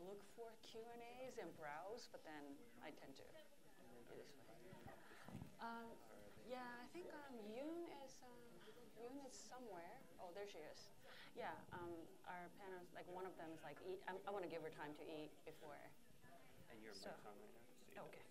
look for Q&As and browse, but then I tend to do this way. Yeah, I think Yoon is somewhere. Oh, there she is. Yeah, our panelists, like one of them is like, I want to give her time to eat before. And your mic's on right now? Okay.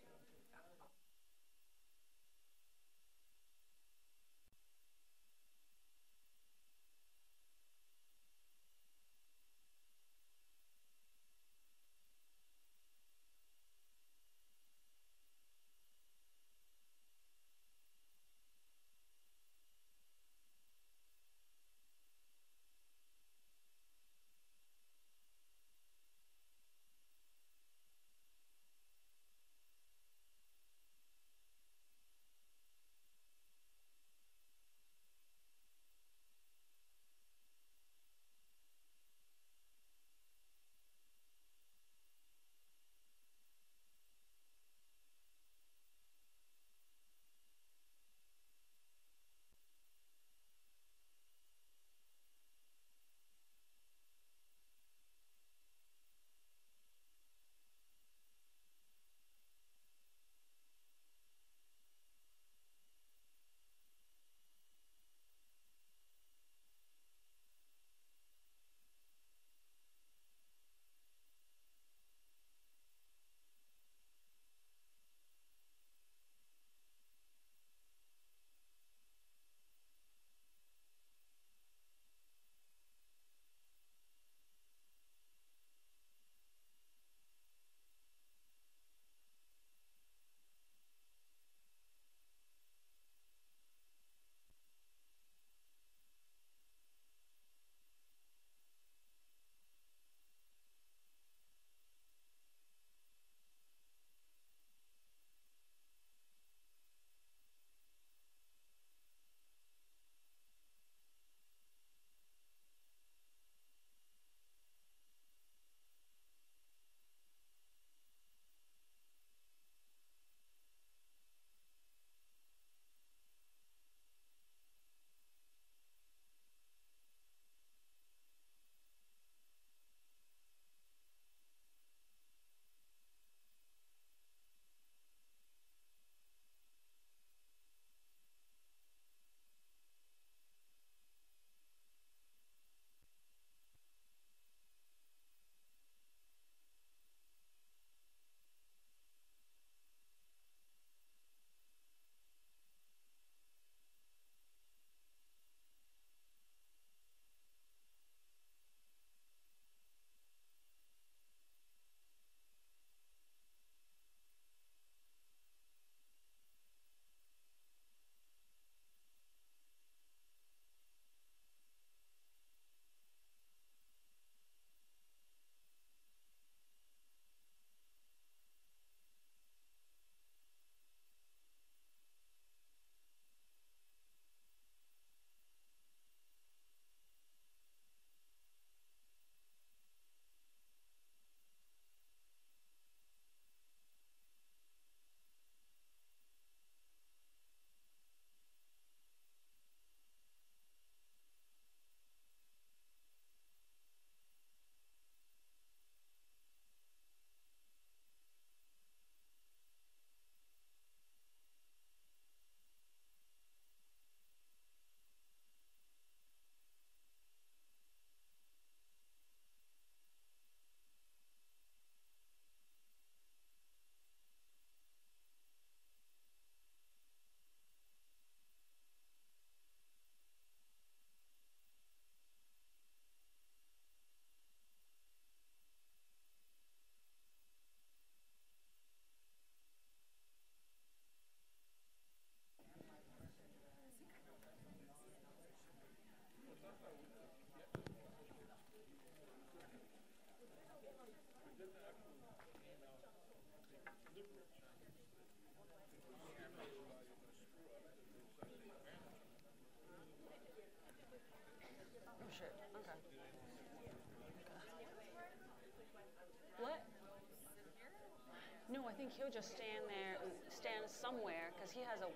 No, I think he'll just stand there, stand somewhere, because he has a...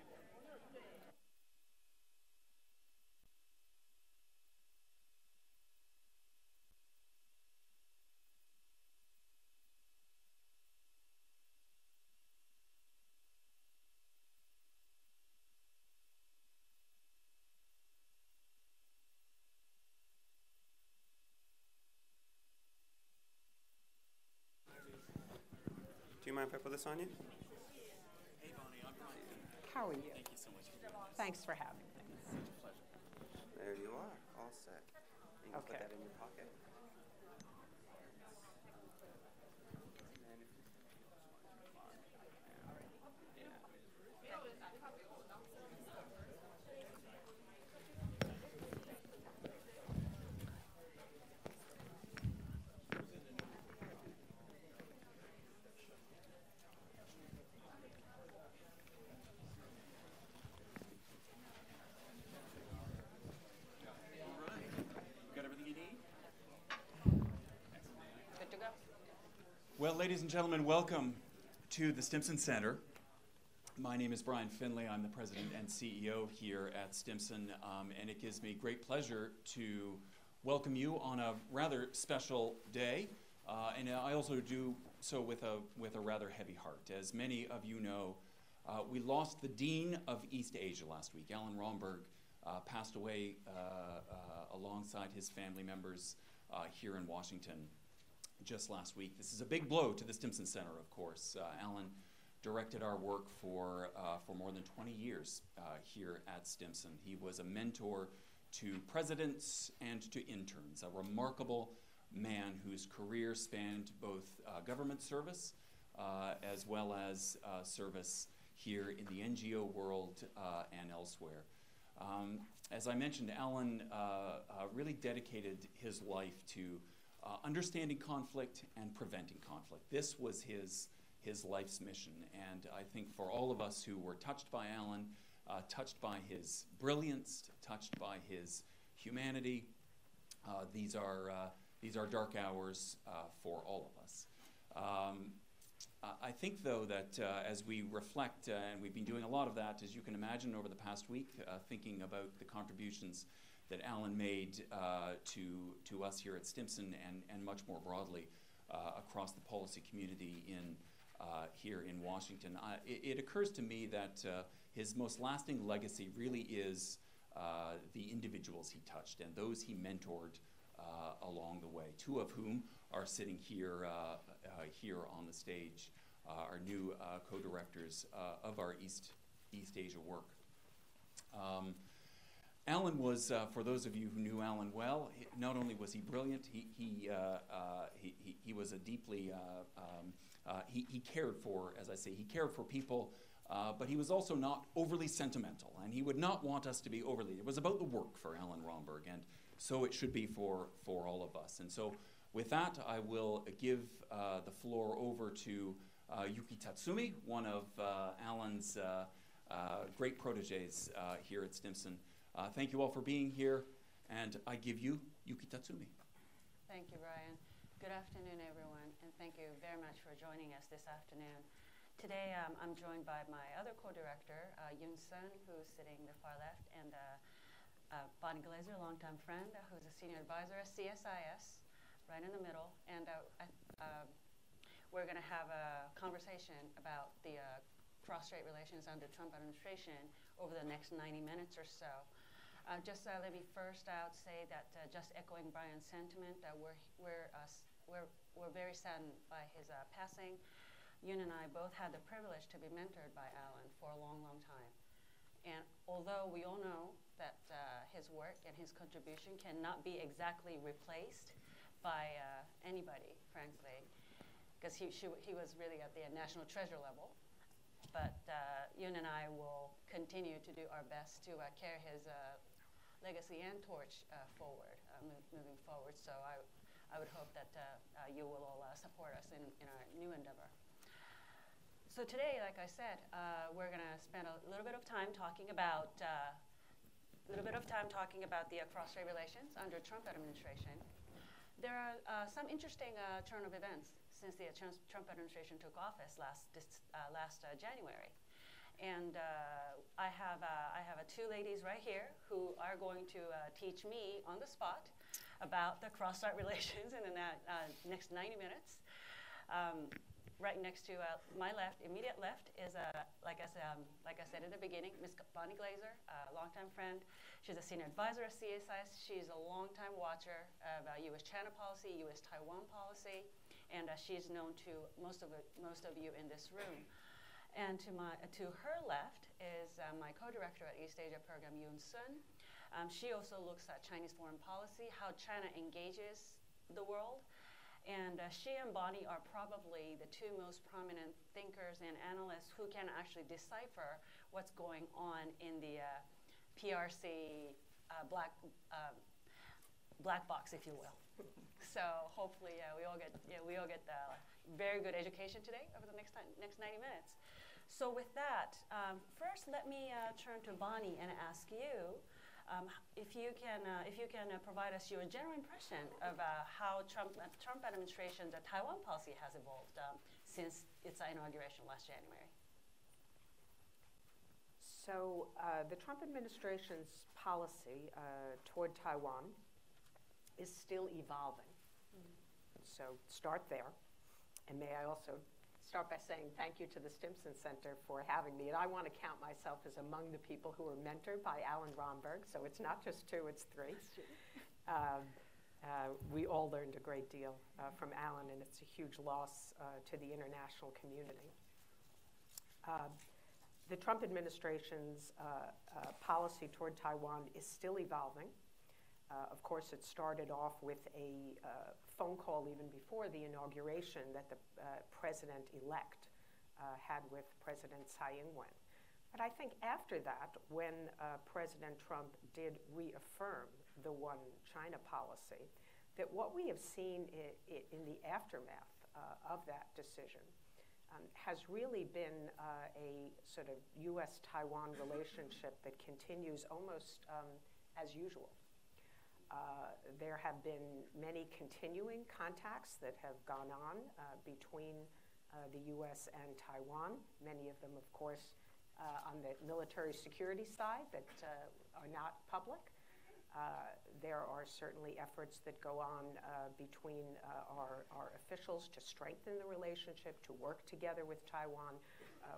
mind if I put this on you? Hey, Bonnie, I'm Brian. How are you? Thank you so much for doing this. Thanks for having me. Such a pleasure. There you are, all set. You can put Okay. that in your pocket. All right. You got everything you need? Good to go? Well, ladies and gentlemen, welcome to the Stimson Center. My name is Brian Finlay. I'm the president and CEO here at Stimson, and it gives me great pleasure to welcome you on a rather special day, and I also do so with a rather heavy heart. As many of you know, we lost the Dean of East Asia last week. Alan Romberg passed away alongside his family members here in Washington just last week. This is a big blow to the Stimson Center, of course. Alan directed our work for more than 20 years here at Stimson. He was a mentor to presidents and to interns, a remarkable man whose career spanned both government service as well as service here in the NGO world and elsewhere. As I mentioned, Alan really dedicated his life to understanding conflict and preventing conflict. This was his life's mission, and I think for all of us who were touched by Alan, touched by his brilliance, touched by his humanity, these are dark hours for all of us. I think, though, that as we reflect, and we've been doing a lot of that, as you can imagine, over the past week, thinking about the contributions that Alan made to us here at Stimson and much more broadly across the policy community here in Washington, it occurs to me that his most lasting legacy really is the individuals he touched and those he mentored along the way, two of whom are sitting here on the stage, our new co-directors of our East Asia work. Alan was, for those of you who knew Alan well, not only was he brilliant, he was a deeply, he cared for, as I say, he cared for people, but he was also not overly sentimental, and he would not want us to be overly. It was about the work for Alan Romberg, and so it should be for all of us. And so with that, I will give the floor over to YUKI TATSUMI, one of Alan's great proteges here at Stimson. Thank you all for being here, and I give you YUKI TATSUMI. Thank you, Brian. Good afternoon, everyone, and thank you very much for joining us this afternoon. Today, I'm joined by my other co-director, Sun, who's sitting the far left, and Bonnie GLASER, a longtime friend, who's a senior advisor at CSIS, right in the middle. And we're going to have a conversation about the cross-strait relations under Trump administration over the next 90 minutes or so. Just let me first out say that just echoing Brian's sentiment, that we're very saddened by his passing. Yun and I both had the privilege to be mentored by Alan for a long, long time. And although we all know that his work and his contribution cannot be exactly replaced by anybody, frankly, because he was really at the national treasure level. But Yun and I will continue to do our best to carry his legacy and torch forward, moving forward. So I would hope that you will all support us in our new endeavor. So today, like I said, we're going to spend a little bit of time talking about the cross-strait relations under Trump administration. There are some interesting turn of events since the Trump administration took office last January. And I have two ladies right here who are going to teach me on the spot about the cross-strait relations in the next 90 minutes. Right next to my left, immediate left, is like I said at the beginning, Ms. Bonnie GLASER, a longtime friend. She's a senior advisor at CSIS. She's a longtime watcher of U.S. China policy, U.S. Taiwan policy, and she's known to most of you in this room. And to her left is my co-director at East Asia Program, Yoon-sun. She also looks at Chinese foreign policy, how China engages the world. And she and Bonnie are probably the two most prominent thinkers and analysts who can actually decipher what's going on in the PRC black box, if you will. So hopefully we all get the very good education today over the next 90 minutes. So with that, first let me turn to Bonnie and ask you if you can provide us your general impression of how Trump administration's Taiwan policy has evolved since its inauguration last January. So the Trump administration's policy toward Taiwan is still evolving. So start there. And may I also start by saying thank you to the Stimson Center for having me. And I want to count myself as among the people who were mentored by Alan Romberg. So it's not just 2, it's 3. We all learned a great deal from Alan, and it's a huge loss to the international community. The Trump administration's policy toward Taiwan is still evolving. Of course, it started off with a phone call even before the inauguration that the president-elect had with President Tsai Ing-wen. But I think after that, when President Trump did reaffirm the one China policy, that what we have seen in the aftermath of that decision has really been a sort of U.S.-Taiwan relationship that continues almost as usual. There have been many continuing contacts that have gone on between the U.S. and Taiwan, many of them, of course, on the military security side that are not public. There are certainly efforts that go on between our officials to strengthen the relationship, to work together with Taiwan,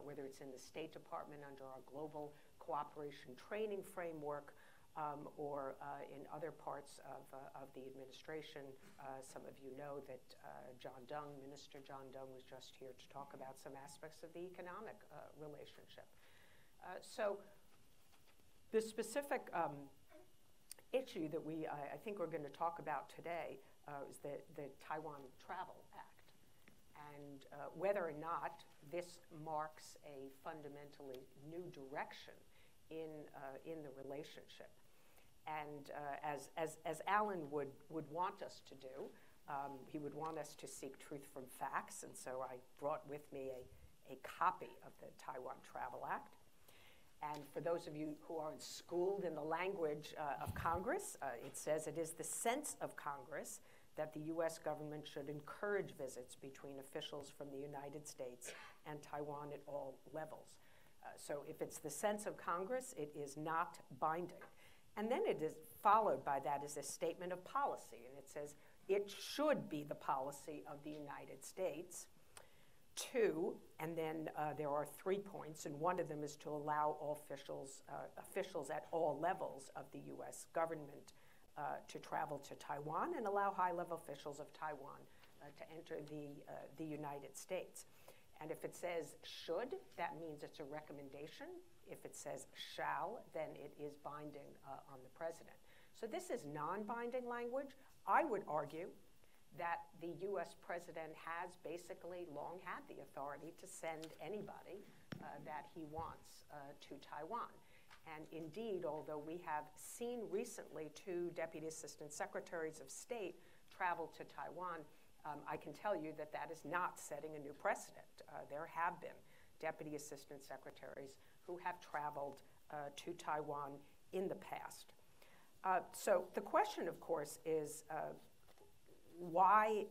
whether it's in the State Department under our global cooperation training framework, or in other parts of the administration. Some of you know that Minister John Dung was just here to talk about some aspects of the economic relationship. So the specific issue that I think we're going to talk about today is the Taiwan Travel Act, and whether or not this marks a fundamentally new direction in the relationship. And as Alan would want us to do, he would want us to seek truth from facts, and so I brought with me a copy of the Taiwan Travel Act. And for those of you who aren't schooled in the language of Congress, it says it is the sense of Congress that the U.S. government should encourage visits between officials from the United States and Taiwan at all levels. So if it's the sense of Congress, it is not binding. And then it is followed by that is a statement of policy, and it says it should be the policy of the United States to, and then there are 3 points, and one of them is to allow all officials at all levels of the U.S. government to travel to Taiwan and allow high-level officials of Taiwan to enter the United States. And if it says should, that means it's a recommendation. If it says shall, then it is binding on the president. So this is non-binding language. I would argue that the U.S. president has basically long had the authority to send anybody that he wants to Taiwan. And indeed, although we have seen recently 2 Deputy Assistant Secretaries of State travel to Taiwan, I can tell you that that is not setting a new precedent. There have been Deputy Assistant Secretaries who have traveled to Taiwan in the past. So the question, of course, is why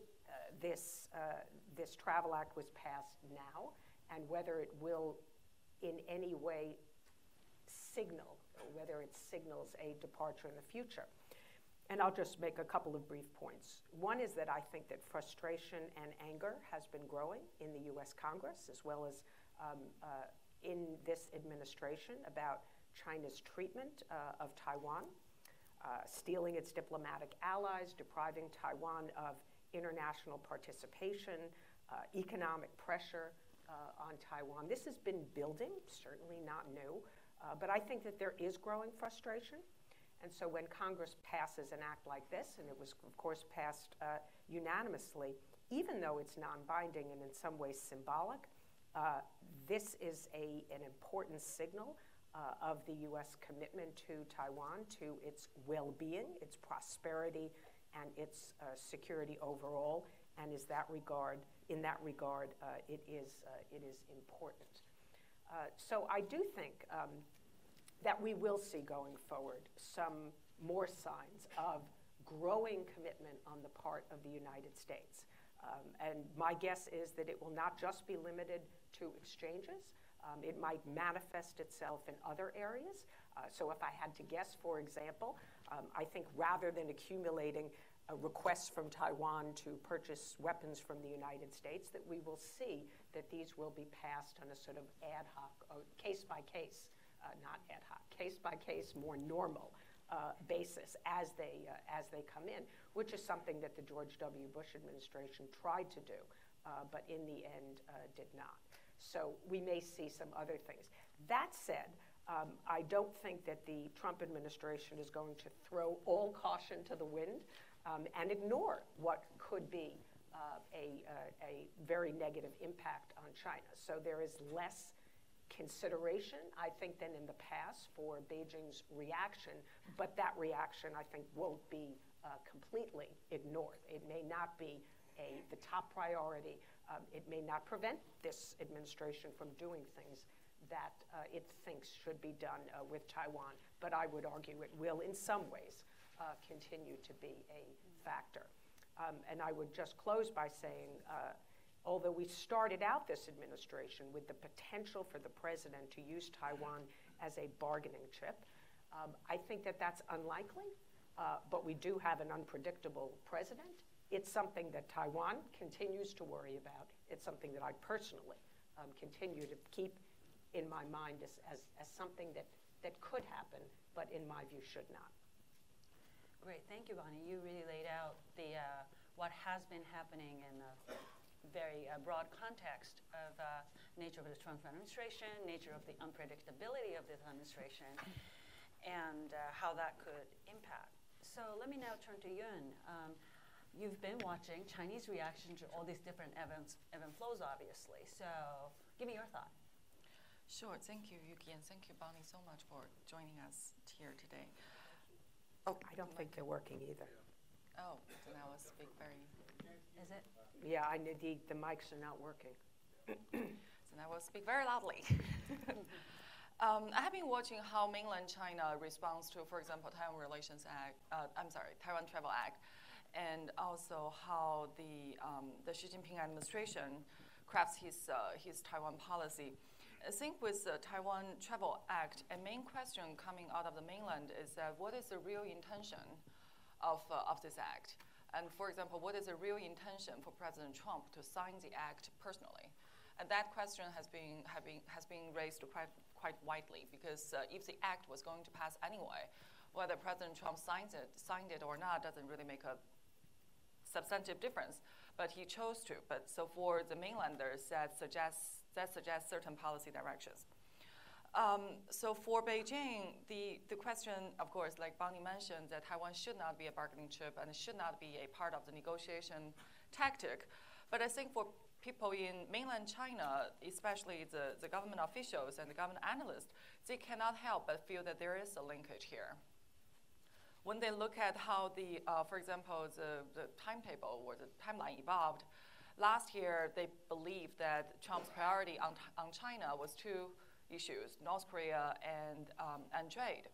this Travel Act was passed now, and whether it will in any way signal, or whether it signals a departure in the future. And I'll just make a couple of brief points. One is that I think that frustration and anger has been growing in the U.S. Congress, as well as in this administration, about China's treatment of Taiwan, stealing its diplomatic allies, depriving Taiwan of international participation, economic pressure on Taiwan. This has been building, certainly not new, but I think that there is growing frustration. And so when Congress passes an act like this, and it was, of course, passed unanimously, even though it's non-binding and in some ways symbolic, this is an important signal of the U.S. commitment to Taiwan, to its well-being, its prosperity, and its security overall. And in that regard, it is important. So I do think that we will see going forward some more signs of growing commitment on the part of the United States. And my guess is that it will not just be limited to exchanges. It might manifest itself in other areas. So if I had to guess, for example, I think rather than accumulating requests from Taiwan to purchase weapons from the United States, that we will see that these will be passed on a sort of ad hoc, case-by-case, not ad hoc, case-by-case, more normal basis as they come in, which is something that the George W. Bush administration tried to do, but in the end did not. So we may see some other things. That said, I don't think that the Trump administration is going to throw all caution to the wind and ignore what could be a very negative impact on China. So there is less consideration, I think, than in the past for Beijing's reaction, but that reaction, I think, won't be completely ignored. It may not be the top priority. It may not prevent this administration from doing things that it thinks should be done with Taiwan, but I would argue it will, in some ways, continue to be a factor. And I would just close by saying, although we started out this administration with the potential for the president to use Taiwan as a bargaining chip, I think that that's unlikely, but we do have an unpredictable president. It's something that Taiwan continues to worry about. It's something that I personally continue to keep in my mind as something that could happen, but in my view should not. Great, thank you, Bonnie. You really laid out what has been happening in a very broad context of nature of the Trump administration, nature of the unpredictability of this administration, and how that could impact. So let me now turn to Yun. You've been watching Chinese reaction to all these different ebb and flows, obviously. So give me your thought. Sure. Thank you, Yuki, and thank you, Bonnie, so much for joining us here today. Oh, I don't think they're working either. Oh, then I will speak very... Is it? Yeah, the mics are not working. Then I will speak very loudly. I have been watching how mainland China responds to, for example, Taiwan Travel Act, and also how the Xi Jinping administration crafts his Taiwan policy. I think with the Taiwan Travel Act, a main question coming out of the mainland is that what is the real intention of this act? And for example, what is the real intention for President Trump to sign the act personally? And that question has been raised quite widely, because if the act was going to pass anyway, whether President Trump signed it or not doesn't really make a substantive difference. But he chose to. But so for the mainlanders, that suggests certain policy directions. So for Beijing, the question, of course, like Bonnie mentioned, that Taiwan should not be a bargaining chip and it should not be a part of the negotiation tactic. But I think for people in mainland China, especially the government officials and the government analysts, they cannot help but feel that there is a linkage here. When they look at how for example, the timetable or the timeline evolved, last year they believed that Trump's priority on China was two issues, North Korea and trade.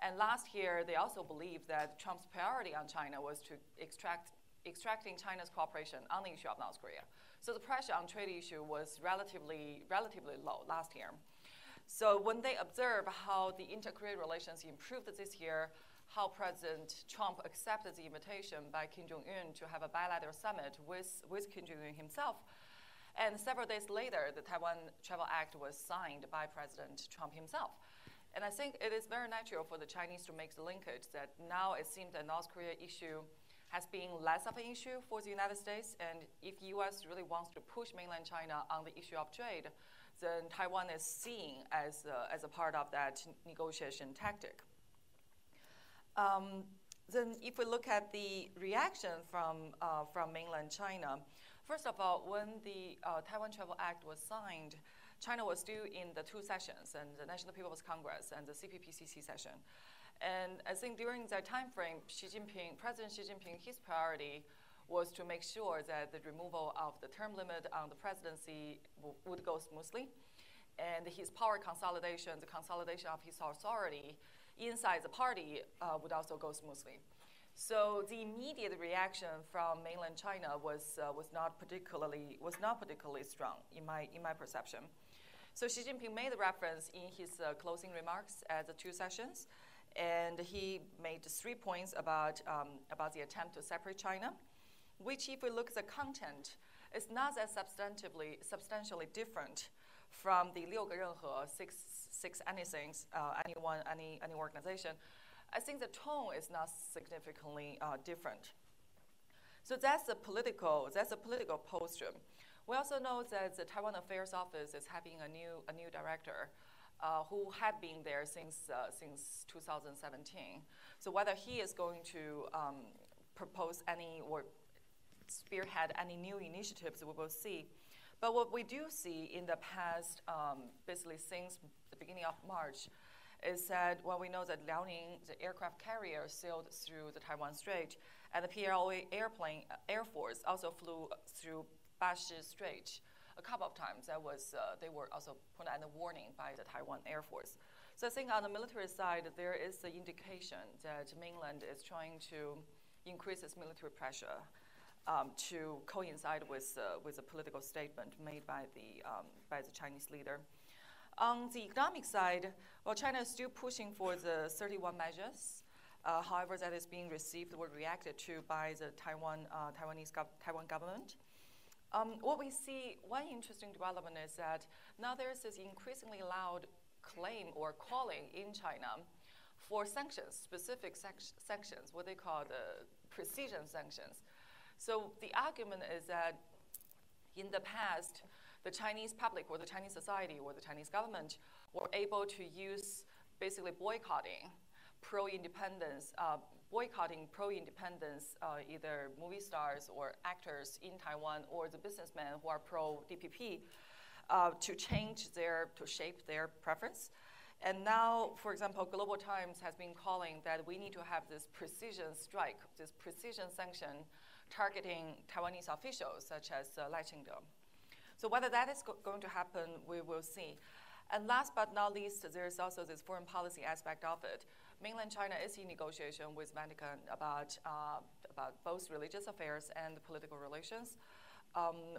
And last year they also believed that Trump's priority on China was to extracting China's cooperation on the issue of North Korea. So the pressure on trade issue was relatively low last year. So when they observe how the inter-Korea relations improved this year, how President Trump accepted the invitation by Kim Jong-un to have a bilateral summit with Kim Jong-un himself, and several days later, the Taiwan Travel Act was signed by President Trump himself. And I think it is very natural for the Chinese to make the linkage that now it seems that North Korea issue has been less of an issue for the United States. And if U.S. really wants to push mainland China on the issue of trade, then Taiwan is seen as a part of that negotiation tactic. Then if we look at the reaction from mainland China, first of all, when the Taiwan Travel Act was signed, China was still in the two sessions, and the National People's Congress and the CPPCC session. And I think during that time frame, President Xi Jinping, his priority was to make sure that the removal of the term limit on the presidency would go smoothly, and his power consolidation, the consolidation of his authority inside the party would also go smoothly. So the immediate reaction from mainland China was not particularly strong in my perception. So Xi Jinping made a reference in his closing remarks at the two sessions, and he made 3 points about the attempt to separate China, which, if we look at the content, is not as substantially different from the 6个任何 six anything, anyone, any organization. I think the tone is not significantly different. So that's a political posture. We also know that the Taiwan Affairs Office is having a new director who had been there since 2017. So whether he is going to propose any or spearhead any new initiatives, we will see. But what we do see in the past, basically since the beginning of March, is that we know that Liaoning, the aircraft carrier, sailed through the Taiwan Strait, and the PLA Air Force also flew through Bashi Strait a couple of times. They were also put under warning by the Taiwan Air Force. So I think on the military side, there is the indication that mainland is trying to increase its military pressure to coincide with a political statement made by the Chinese leader. On the economic side, China is still pushing for the 31 measures. However, that is being received or reacted to by the Taiwan government. What we see, one interesting development is that now there is this increasingly loud claim or calling in China for sanctions, specific sanctions, what they call the precision sanctions. So the argument is that in the past, the Chinese public or the Chinese society or the Chinese government were able to use basically boycotting pro-independence, either movie stars or actors in Taiwan or the businessmen who are pro-DPP to shape their preference. And now, for example, Global Times has been calling that we need to have this precision strike, this precision sanction targeting Taiwanese officials such as Lai Ching-te. So whether that is going to happen, we will see. And last but not least, there is also this foreign policy aspect of it. Mainland China is in negotiation with Vatican about both religious affairs and political relations.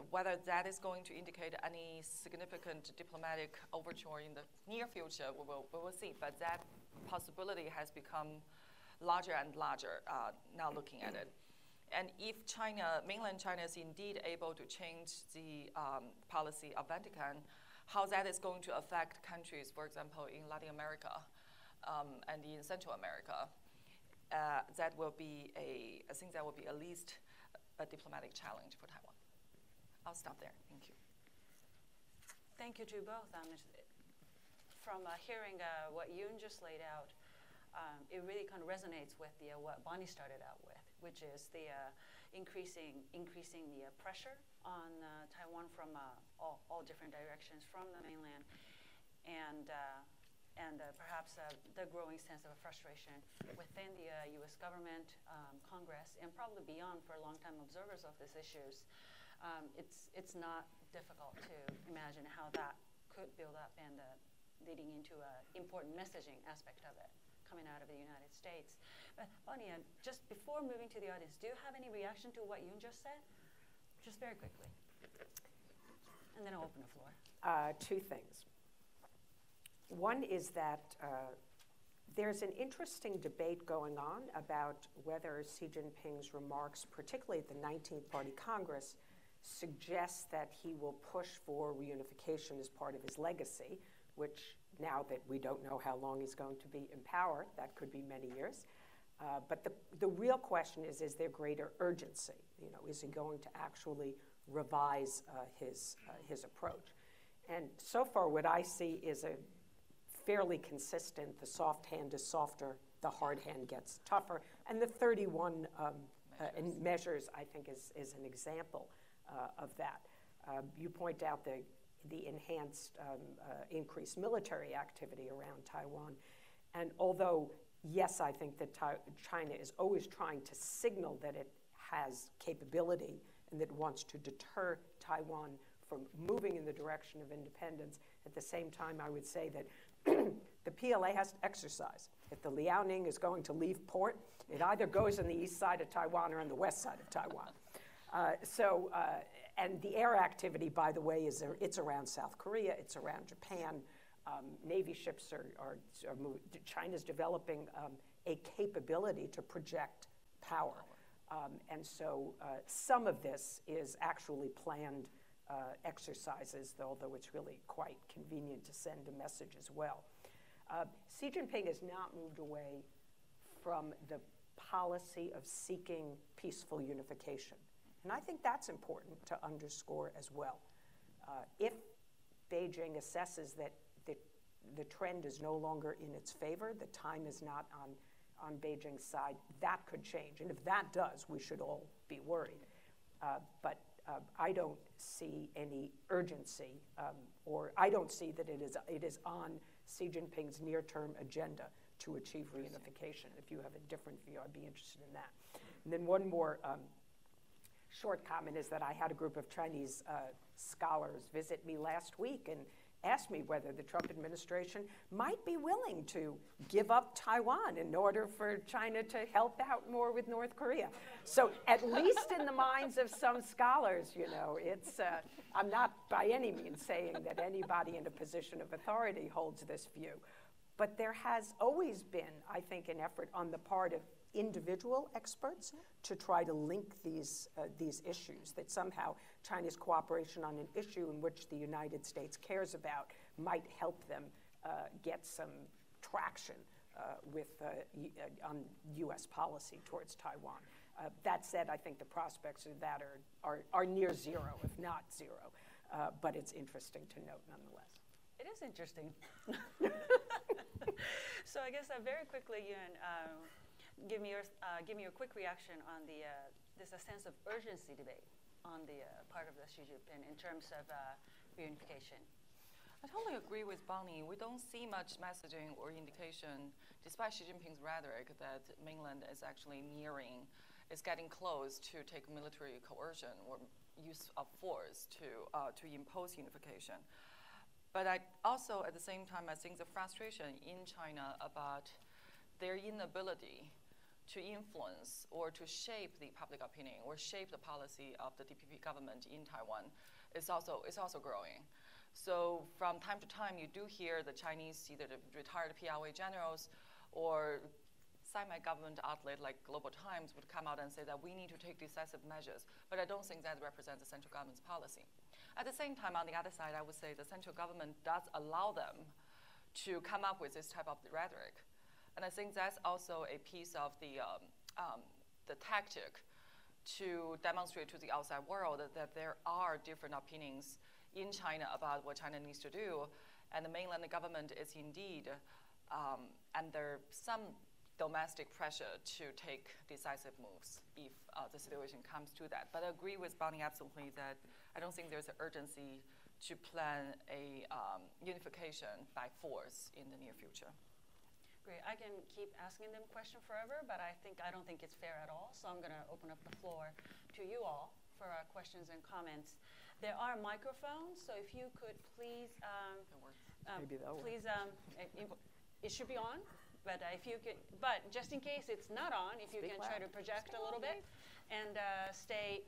Whether that is going to indicate any significant diplomatic overture in the near future, we will see. But that possibility has become larger and larger now looking at it. And if mainland China is indeed able to change the policy of Vatican, how that is going to affect countries, for example, in Latin America and in Central America, I think that will be at least a diplomatic challenge for Taiwan. I'll stop there. Thank you. Thank you to both. From hearing what Yoon just laid out, it really kind of resonates with what Bonnie started out with, which is the increasing the pressure on Taiwan from all different directions from the mainland, and perhaps the growing sense of frustration within the U.S. government, Congress, and probably beyond for long-time observers of these issues. It's not difficult to imagine how that could build up and leading into an important messaging aspect of it coming out of the United States. But Bonnie, just before moving to the audience, do you have any reaction to what Yoon just said? Just very quickly. And then I'll open the floor. Two things. One is that there's an interesting debate going on about whether Xi Jinping's remarks, particularly at the 19th Party Congress, suggests that he will push for reunification as part of his legacy, which now that we don't know how long he's going to be in power, that could be many years, But the real question is there greater urgency? You know, is he going to actually revise his approach? And so far what I see is a fairly consistent, the soft hand is softer, the hard hand gets tougher, and the 31 measures I think is an example of that. You point out the enhanced increased military activity around Taiwan, and although yes, I think that China is always trying to signal that it has capability and that it wants to deter Taiwan from moving in the direction of independence. At the same time, I would say that the PLA has to exercise. If the Liaoning is going to leave port, it either goes on the east side of Taiwan or on the west side of Taiwan. And the air activity, by the way, it's around South Korea, it's around Japan. Navy ships are China's developing a capability to project power. And so some of this is actually planned exercises, although it's really quite convenient to send a message as well. Xi Jinping has not moved away from the policy of seeking peaceful unification. And I think that's important to underscore as well. If Beijing assesses that the trend is no longer in its favor, the time is not on Beijing's side, that could change. And if that does, we should all be worried. But I don't see any urgency, or I don't see that it is on Xi Jinping's near-term agenda to achieve reunification. If you have a different view, I'd be interested in that. And then one more short comment is that I had a group of Chinese scholars visit me last week and asked me whether the Trump administration might be willing to give up Taiwan in order for China to help out more with North Korea. So at least in the minds of some scholars, you know, it's, I'm not by any means saying that anybody in a position of authority holds this view. But there has always been, I think, an effort on the part of individual experts to try to link these issues, that somehow China's cooperation on an issue in which the United States cares about might help them get some traction on U.S. policy towards Taiwan. That said, I think the prospects of that are near zero, if not zero, but it's interesting to note nonetheless. It is interesting. So I guess very quickly, Yun, give me your quick reaction on this sense of urgency debate on the part of the Xi Jinping in terms of reunification. I totally agree with Bonnie. We don't see much messaging or indication, despite Xi Jinping's rhetoric, that mainland is actually is getting close to take military coercion or use of force to impose unification. But I also, at the same time, I think the frustration in China about their inability to influence or to shape the public opinion or shape the policy of the DPP government in Taiwan is also growing. So from time to time, you do hear the Chinese, either the retired PLA generals or semi-government outlet like Global Times would come out and say that we need to take decisive measures. But I don't think that represents the central government's policy. At the same time, on the other side, I would say the central government does allow them to come up with this type of rhetoric. And I think that's also a piece of the tactic to demonstrate to the outside world that there are different opinions in China about what China needs to do. And the mainland government is indeed under some domestic pressure to take decisive moves if the situation comes to that. But I agree with Bonnie absolutely that I don't think there's an urgency to plan a unification by force in the near future. Great. I can keep asking them questions forever, but I don't think it's fair at all. So I'm going to open up the floor to you all for questions and comments. There are microphones, so if you could please, Maybe that'll please, it should be on. But if you could, but just in case it's not on, if you can try to project a little bit and state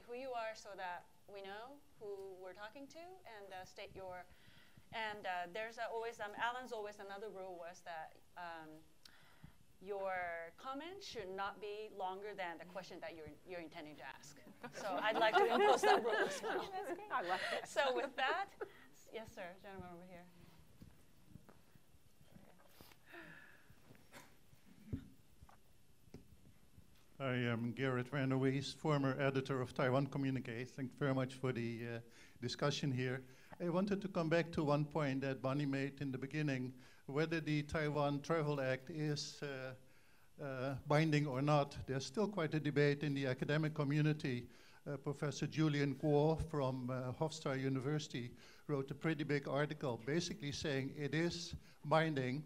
who you are so that we know who we're talking to, and state your. And there's always Alan's always another rule was that your comment should not be longer than the question that you're intending to ask. So I'd like to impose that rule as well. I like that. So with that, yes, sir, gentleman over here. I am Garrett Van der Wees, former editor of Taiwan Communique. Thank you very much for the discussion here. I wanted to come back to one point that Bonnie made in the beginning, whether the Taiwan Travel Act is binding or not. There's still quite a debate in the academic community. Professor Julian Guo from Hofstra University wrote a pretty big article basically saying it is binding,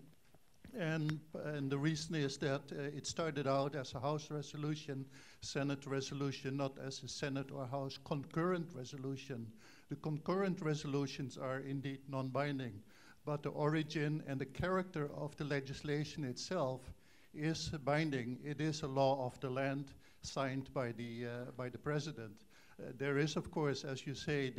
and the reason is that it started out as a House resolution, Senate resolution, not as a Senate or House concurrent resolution. The concurrent resolutions are indeed non-binding, but the origin and the character of the legislation itself is binding. It is a law of the land signed by the president. There is, of course, as you say,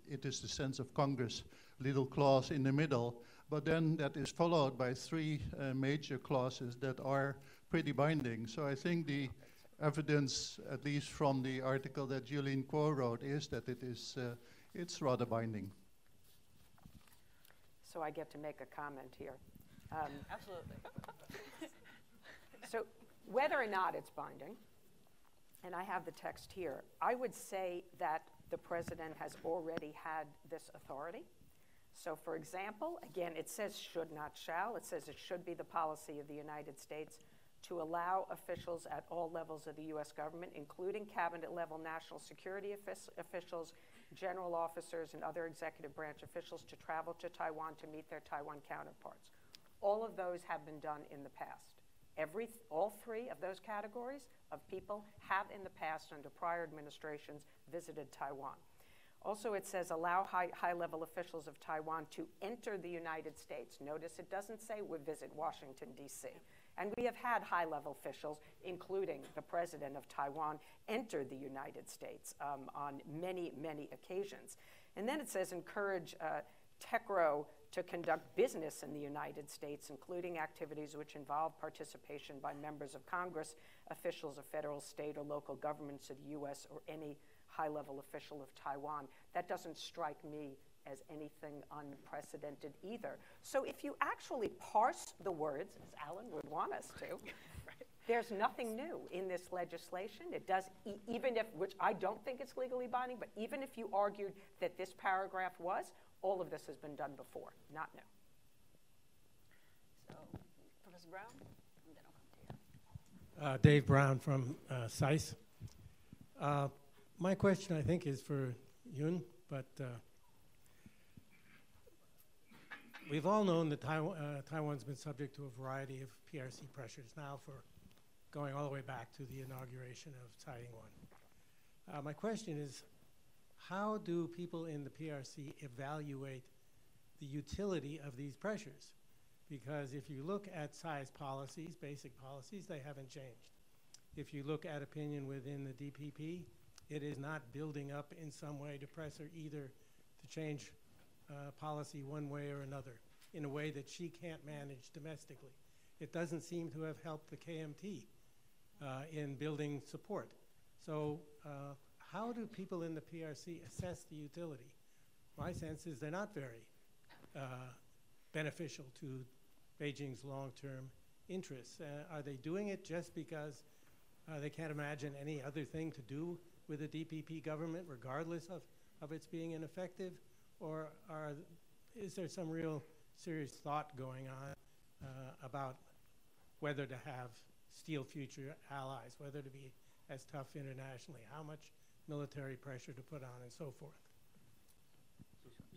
it is the sense of Congress, little clause in the middle, but then that is followed by three major clauses that are pretty binding. So I think the evidence, at least from the article that Julian Kuo wrote, is that it's rather binding. So I get to make a comment here. Absolutely. So whether or not it's binding, and I have the text here, I would say that the president has already had this authority. So for example, again, it says should not shall. It says it should be the policy of the United States to allow officials at all levels of the U.S. government, including cabinet-level national security officials, general officers, and other executive branch officials to travel to Taiwan to meet their Taiwan counterparts. All of those have been done in the past. All three of those categories of people have in the past, under prior administrations, visited Taiwan. Also, it says allow high-level officials of Taiwan to enter the United States. Notice it doesn't say we visit Washington, D.C. And we have had high-level officials, including the president of Taiwan, enter the United States on many, many occasions. And then it says encourage TECRO to conduct business in the United States, including activities which involve participation by members of Congress, officials of federal, state, or local governments of the U.S., or any high-level official of Taiwan. That doesn't strike me as anything unprecedented either. So if you actually parse the words, as Alan would want us to, there's nothing new in this legislation. It does, even if, which I don't think it's legally binding, but even if you argued that this paragraph was, all of this has been done before, not new. So, Professor Brown, and then I'll come to you. Dave Brown from SAIS. My question, I think, is for Yun, but we've all known that Taiwan's been subject to a variety of PRC pressures now for going all the way back to the inauguration of Tsai Ing-wen. My question is, how do people in the PRC evaluate the utility of these pressures? Because if you look at Tsai's policies, basic policies, they haven't changed. If you look at opinion within the DPP, it is not building up in some way to press her either to change policy one way or another in a way that she can't manage domestically. It doesn't seem to have helped the KMT in building support. So how do people in the PRC assess the utility? My sense is they're not very beneficial to Beijing's long-term interests. Are they doing it just because they can't imagine any other thing to do with the DPP government, regardless of its being ineffective? Or is there some real serious thought going on about whether to have steel future allies, whether to be as tough internationally, how much military pressure to put on, and so forth?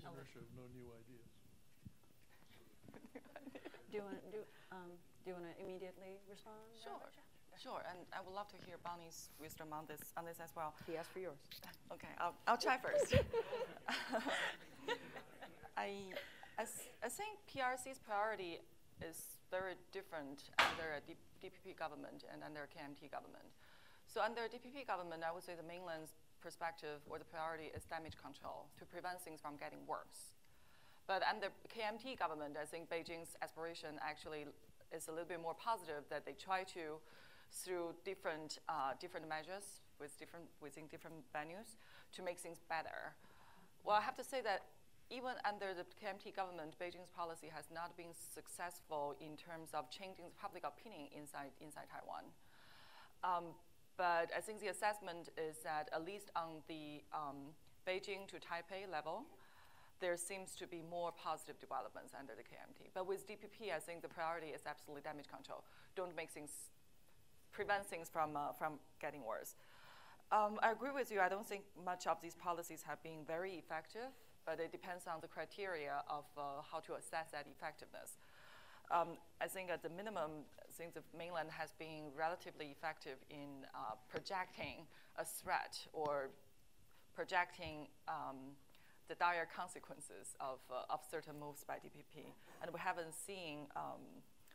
Inertia of no new ideas. Do you want to immediately respond? Sure, and I would love to hear Bonnie's wisdom on this as well. He asked for yours. Okay, I'll try first. I think PRC's priority is very different under a DPP government and under a KMT government. So under a DPP government, I would say the mainland's perspective or the priority is damage control to prevent things from getting worse. But under KMT government, I think Beijing's aspiration actually is a little bit more positive, that they try to, through different measures within different venues, to make things better. Well, I have to say that even under the KMT government, Beijing's policy has not been successful in terms of changing the public opinion inside Taiwan. But I think the assessment is that at least on the Beijing to Taipei level, there seems to be more positive developments under the KMT. But with DPP, I think the priority is absolutely damage control. Don't make things, prevent things from getting worse. I agree with you. I don't think much of these policies have been very effective, but it depends on the criteria of how to assess that effectiveness. I think at the minimum, I think the mainland has been relatively effective in projecting a threat or projecting the dire consequences of certain moves by DPP. And we haven't seen,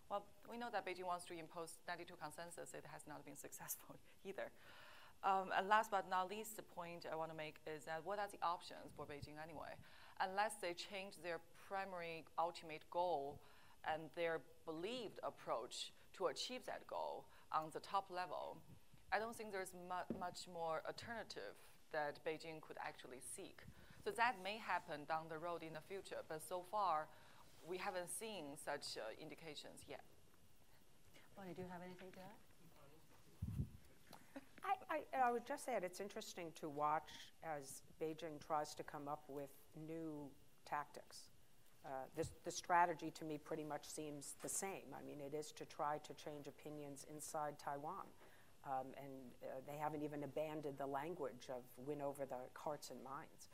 well, we know that Beijing wants to impose 92 consensus. It has not been successful either. And last but not least, the point I want to make is that what are the options for Beijing anyway? Unless they change their primary ultimate goal and their believed approach to achieve that goal on the top level, I don't think there's much more alternative that Beijing could actually seek. So that may happen down the road in the future, but so far, we haven't seen such indications yet. Bonnie, do you have anything to add? I would just add it's interesting to watch as Beijing tries to come up with new tactics. The strategy to me pretty much seems the same. I mean, it is to try to change opinions inside Taiwan. They haven't even abandoned the language of win over the hearts and minds.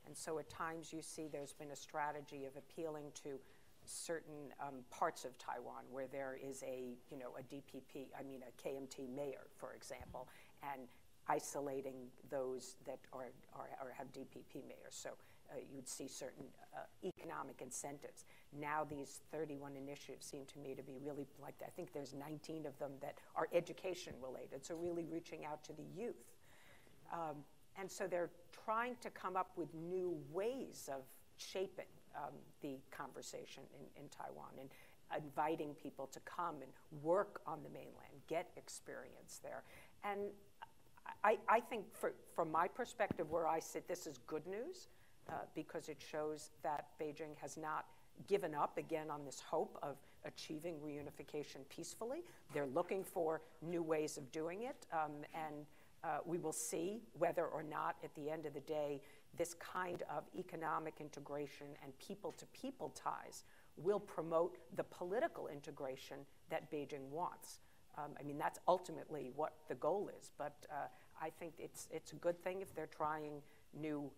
And so at times you see there's been a strategy of appealing to certain parts of Taiwan where there is a DPP, a KMT mayor, for example, and isolating those that have DPP mayors. So you'd see certain economic incentives. Now these 31 initiatives seem to me to be really like, I think there's 19 of them that are education related, so really reaching out to the youth. And so they're trying to come up with new ways of shaping the conversation in Taiwan and inviting people to come and work on the mainland, get experience there. And I think from my perspective where I sit, this is good news because it shows that Beijing has not given up again on this hope of achieving reunification peacefully. They're looking for new ways of doing it, and we will see whether or not at the end of the day this kind of economic integration and people-to-people ties will promote the political integration that Beijing wants. That's ultimately what the goal is, but I think it's a good thing if they're trying new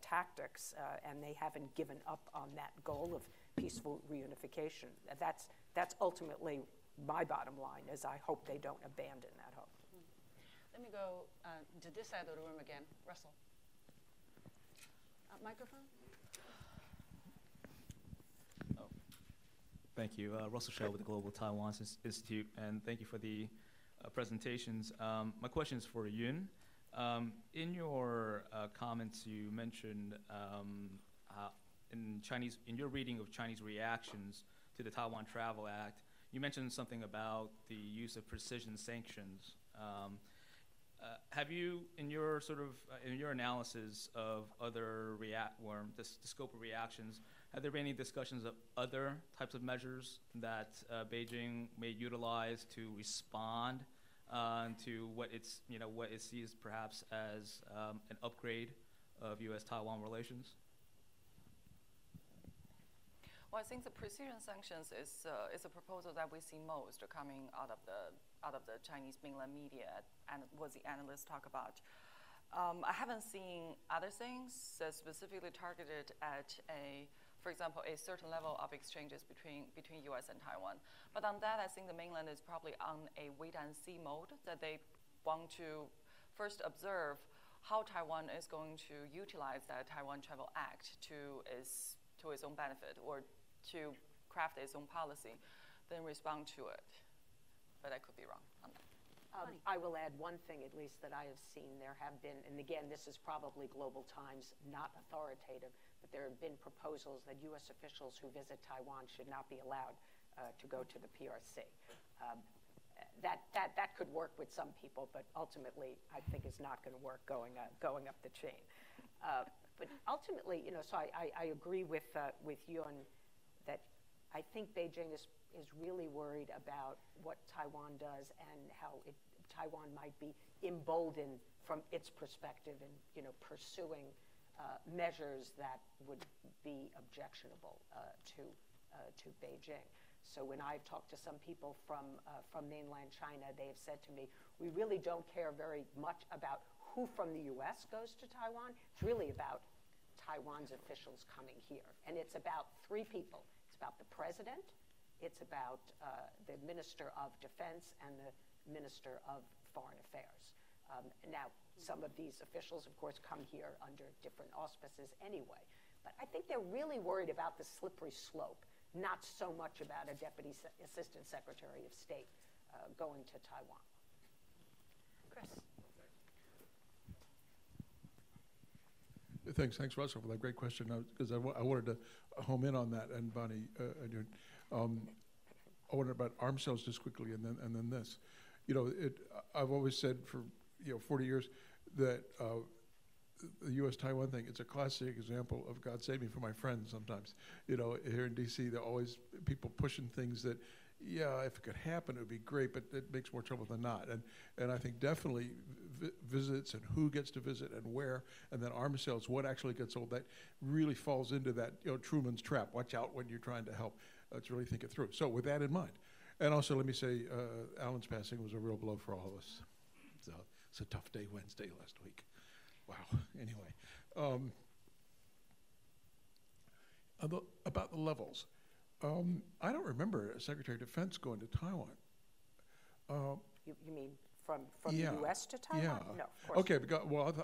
tactics and they haven't given up on that goal of peaceful reunification. That's ultimately my bottom line, is I hope they don't abandon that hope. Let me go to this side of the room again. Russell. Microphone? Oh. Thank you. Russell Shell with the Global Taiwan Institute, and thank you for the presentations. My question is for Yun. In your comments, you mentioned in your reading of Chinese reactions to the Taiwan Travel Act, you mentioned something about the use of precision sanctions. Have you, in your in your analysis of other the scope of reactions, have there been any discussions of other types of measures that Beijing may utilize to respond to what what it sees perhaps as an upgrade of U.S.-Taiwan relations? Well, I think the precision sanctions is a proposal that we see most coming out of the Chinese mainland media and what the analysts talk about. I haven't seen other things specifically targeted at for example, a certain level of exchanges between U.S. and Taiwan. But on that, I think the mainland is probably on a wait-and-see mode, that they want to first observe how Taiwan is going to utilize that Taiwan Travel Act to its own benefit, or to craft its own policy, then respond to it. But I could be wrong on that. I will add one thing, at least, that I have seen. There have been, and again, this is probably Global Times, not authoritative, but there have been proposals that U.S. officials who visit Taiwan should not be allowed to go to the PRC. That could work with some people, but ultimately, I think is not going to work going up the chain. But ultimately, so I agree with Yun that I think Beijing is is really worried about what Taiwan does and how Taiwan might be emboldened from its perspective in, pursuing measures that would be objectionable to Beijing. So when I've talked to some people from mainland China, they have said to me, we really don't care very much about who from the U.S. goes to Taiwan. It's really about Taiwan's officials coming here. And it's about three people. It's about the president, it's about the Minister of Defense, and the Minister of Foreign Affairs. Now, some of these officials, of course, come here under different auspices anyway. But I think they're really worried about the slippery slope, not so much about a Deputy Assistant Secretary of State going to Taiwan. Chris. Thanks, Russell, for that great question. Because I wanted to home in on that, and Bonnie, I wondered about arms sales just quickly, and then this. I've always said for 40 years that the U.S.-Taiwan thing, it's a classic example of God save me from my friends sometimes. Here in D.C., there are always people pushing things that, if it could happen, it would be great, but it makes more trouble than not. And I think definitely visits and who gets to visit and where, and then arms sales, what actually gets sold, that really falls into that Truman's trap. Watch out when you're trying to help. Let's really think it through. So with that in mind. And also let me say, Alan's passing was a real blow for all of us. So it's a tough day Wednesday last week. Wow. Anyway, about the levels. I don't remember Secretary of Defense going to Taiwan. You mean from the U.S. to Taiwan? Yeah. No, of course Okay,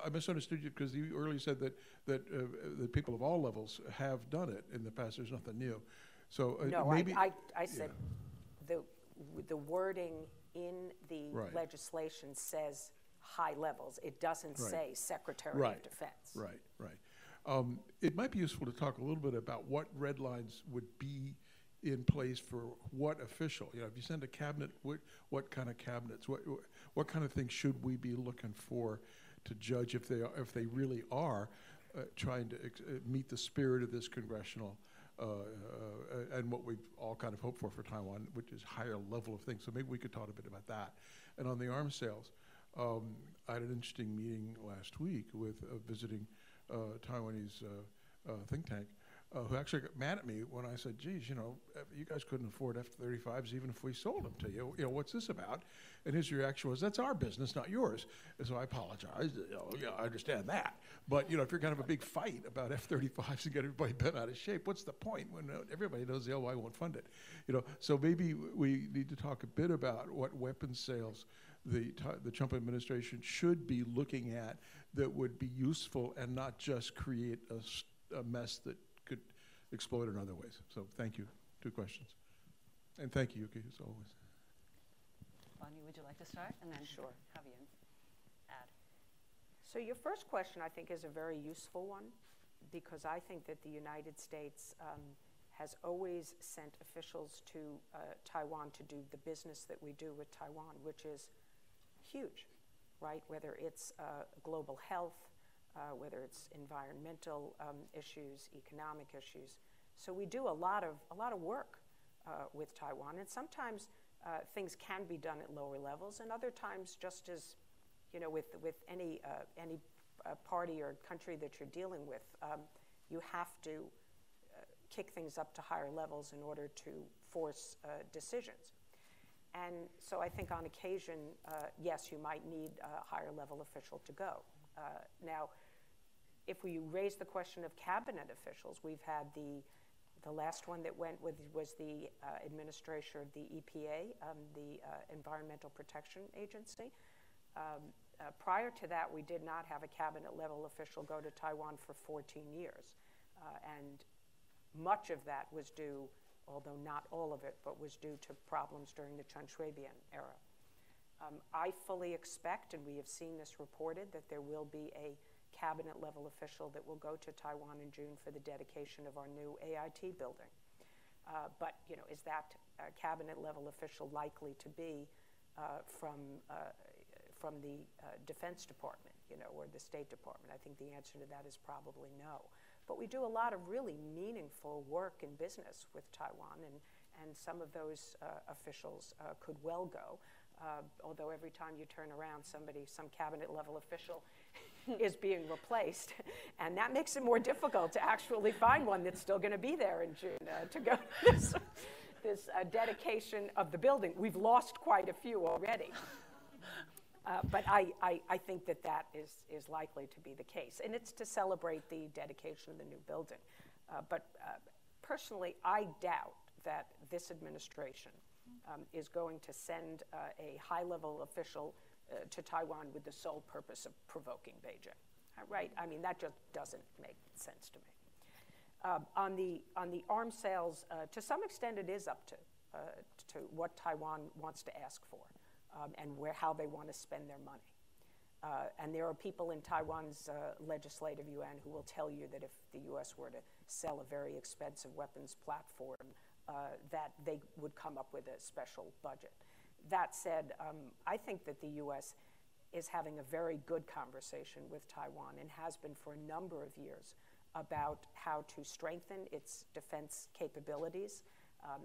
I misunderstood you because you earlier said that the people of all levels have done it in the past. There's nothing new. So no, maybe I said the wording in the legislation says high levels. It doesn't say Secretary of Defense. Right. It might be useful to talk a little bit about what red lines would be in place for what official. If you send a cabinet, what kind of cabinets? What kind of things should we be looking for to judge if they really are trying to meet the spirit of this congressional and what we've all kind of hoped for Taiwan, which is higher level of things. So maybe we could talk a bit about that. And on the arms sales, I had an interesting meeting last week with a visiting Taiwanese think tank who actually got mad at me when I said, geez, you guys couldn't afford F-35s even if we sold them to you. What's this about? And his reaction was, that's our business, not yours. And so I apologized. I understand that. But, if you're going to have a big fight about F-35s and get everybody bent out of shape, what's the point when everybody knows the LY won't fund it? So maybe we need to talk a bit about what weapons sales the Trump administration should be looking at that would be useful and not just create a mess that could explode in other ways. So thank you. 2 questions. And thank you, Yuki, as always. Bonnie, would you like to start? And then Sure. Javier add. So your first question, I think, is a very useful one because I think that the United States has always sent officials to Taiwan to do the business that we do with Taiwan, which is huge, right? Whether it's global health, whether it's environmental issues, economic issues. So we do a lot of work with Taiwan, and sometimes things can be done at lower levels, and other times, just as with any party or country that you're dealing with, you have to kick things up to higher levels in order to force decisions. And so I think on occasion, yes, you might need a higher level official to go. Now, if we raise the question of cabinet officials, we've had the last one that went with was the administrator of the EPA, the Environmental Protection Agency. Prior to that, we did not have a cabinet level official go to Taiwan for 14 years. And much of that was due, although not all of it, but was due to problems during the Chen Shui-bian era. I fully expect, and we have seen this reported, that there will be a cabinet level official that will go to Taiwan in June for the dedication of our new AIT building. But is that cabinet level official likely to be from the Defense Department, or the State Department? I think the answer to that is probably no. But we do a lot of really meaningful work and business with Taiwan, and some of those officials could well go, although every time you turn around, some cabinet-level official is being replaced, and that makes it more difficult to actually find one that's still going to be there in June to go to this dedication of the building. We've lost quite a few already. But I think that is likely to be the case. And it's to celebrate the dedication of the new building. But personally, I doubt that this administration is going to send a high-level official to Taiwan with the sole purpose of provoking Beijing. Right? I mean, that just doesn't make sense to me. On the arms sales, to some extent, it is up to what Taiwan wants to ask for. And how they want to spend their money. And there are people in Taiwan's legislative yuan who will tell you that if the U.S. were to sell a very expensive weapons platform, that they would come up with a special budget. That said, I think that the U.S. is having a very good conversation with Taiwan and has been for a number of years about how to strengthen its defense capabilities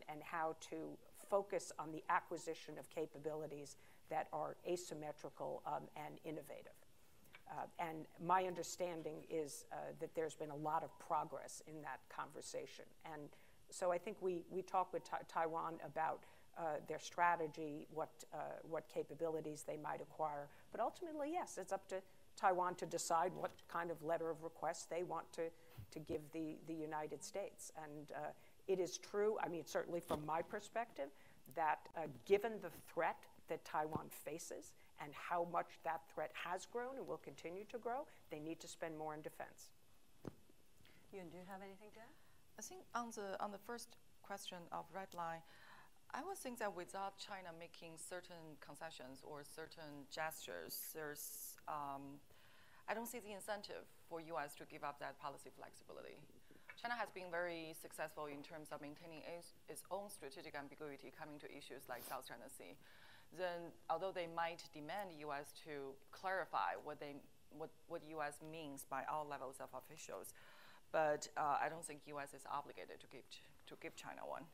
and how to focus on the acquisition of capabilities that are asymmetrical and innovative. And my understanding is that there's been a lot of progress in that conversation. And so I think we talk with Taiwan about their strategy, what capabilities they might acquire. But ultimately, yes, it's up to Taiwan to decide what kind of letter of request they want to give the United States. And it is true, I mean, certainly from my perspective, that given the threat that Taiwan faces and how much that threat has grown and will continue to grow, they need to spend more in defense. Yun, do you have anything to add? I think on the first question of red line, I would think that without China making certain concessions or certain gestures, I don't see the incentive for U.S. to give up that policy flexibility. China has been very successful in terms of maintaining its own strategic ambiguity coming to issues like South China Sea. Then, although they might demand U.S. to clarify what U.S. means by all levels of officials, but I don't think U.S. is obligated to give China one.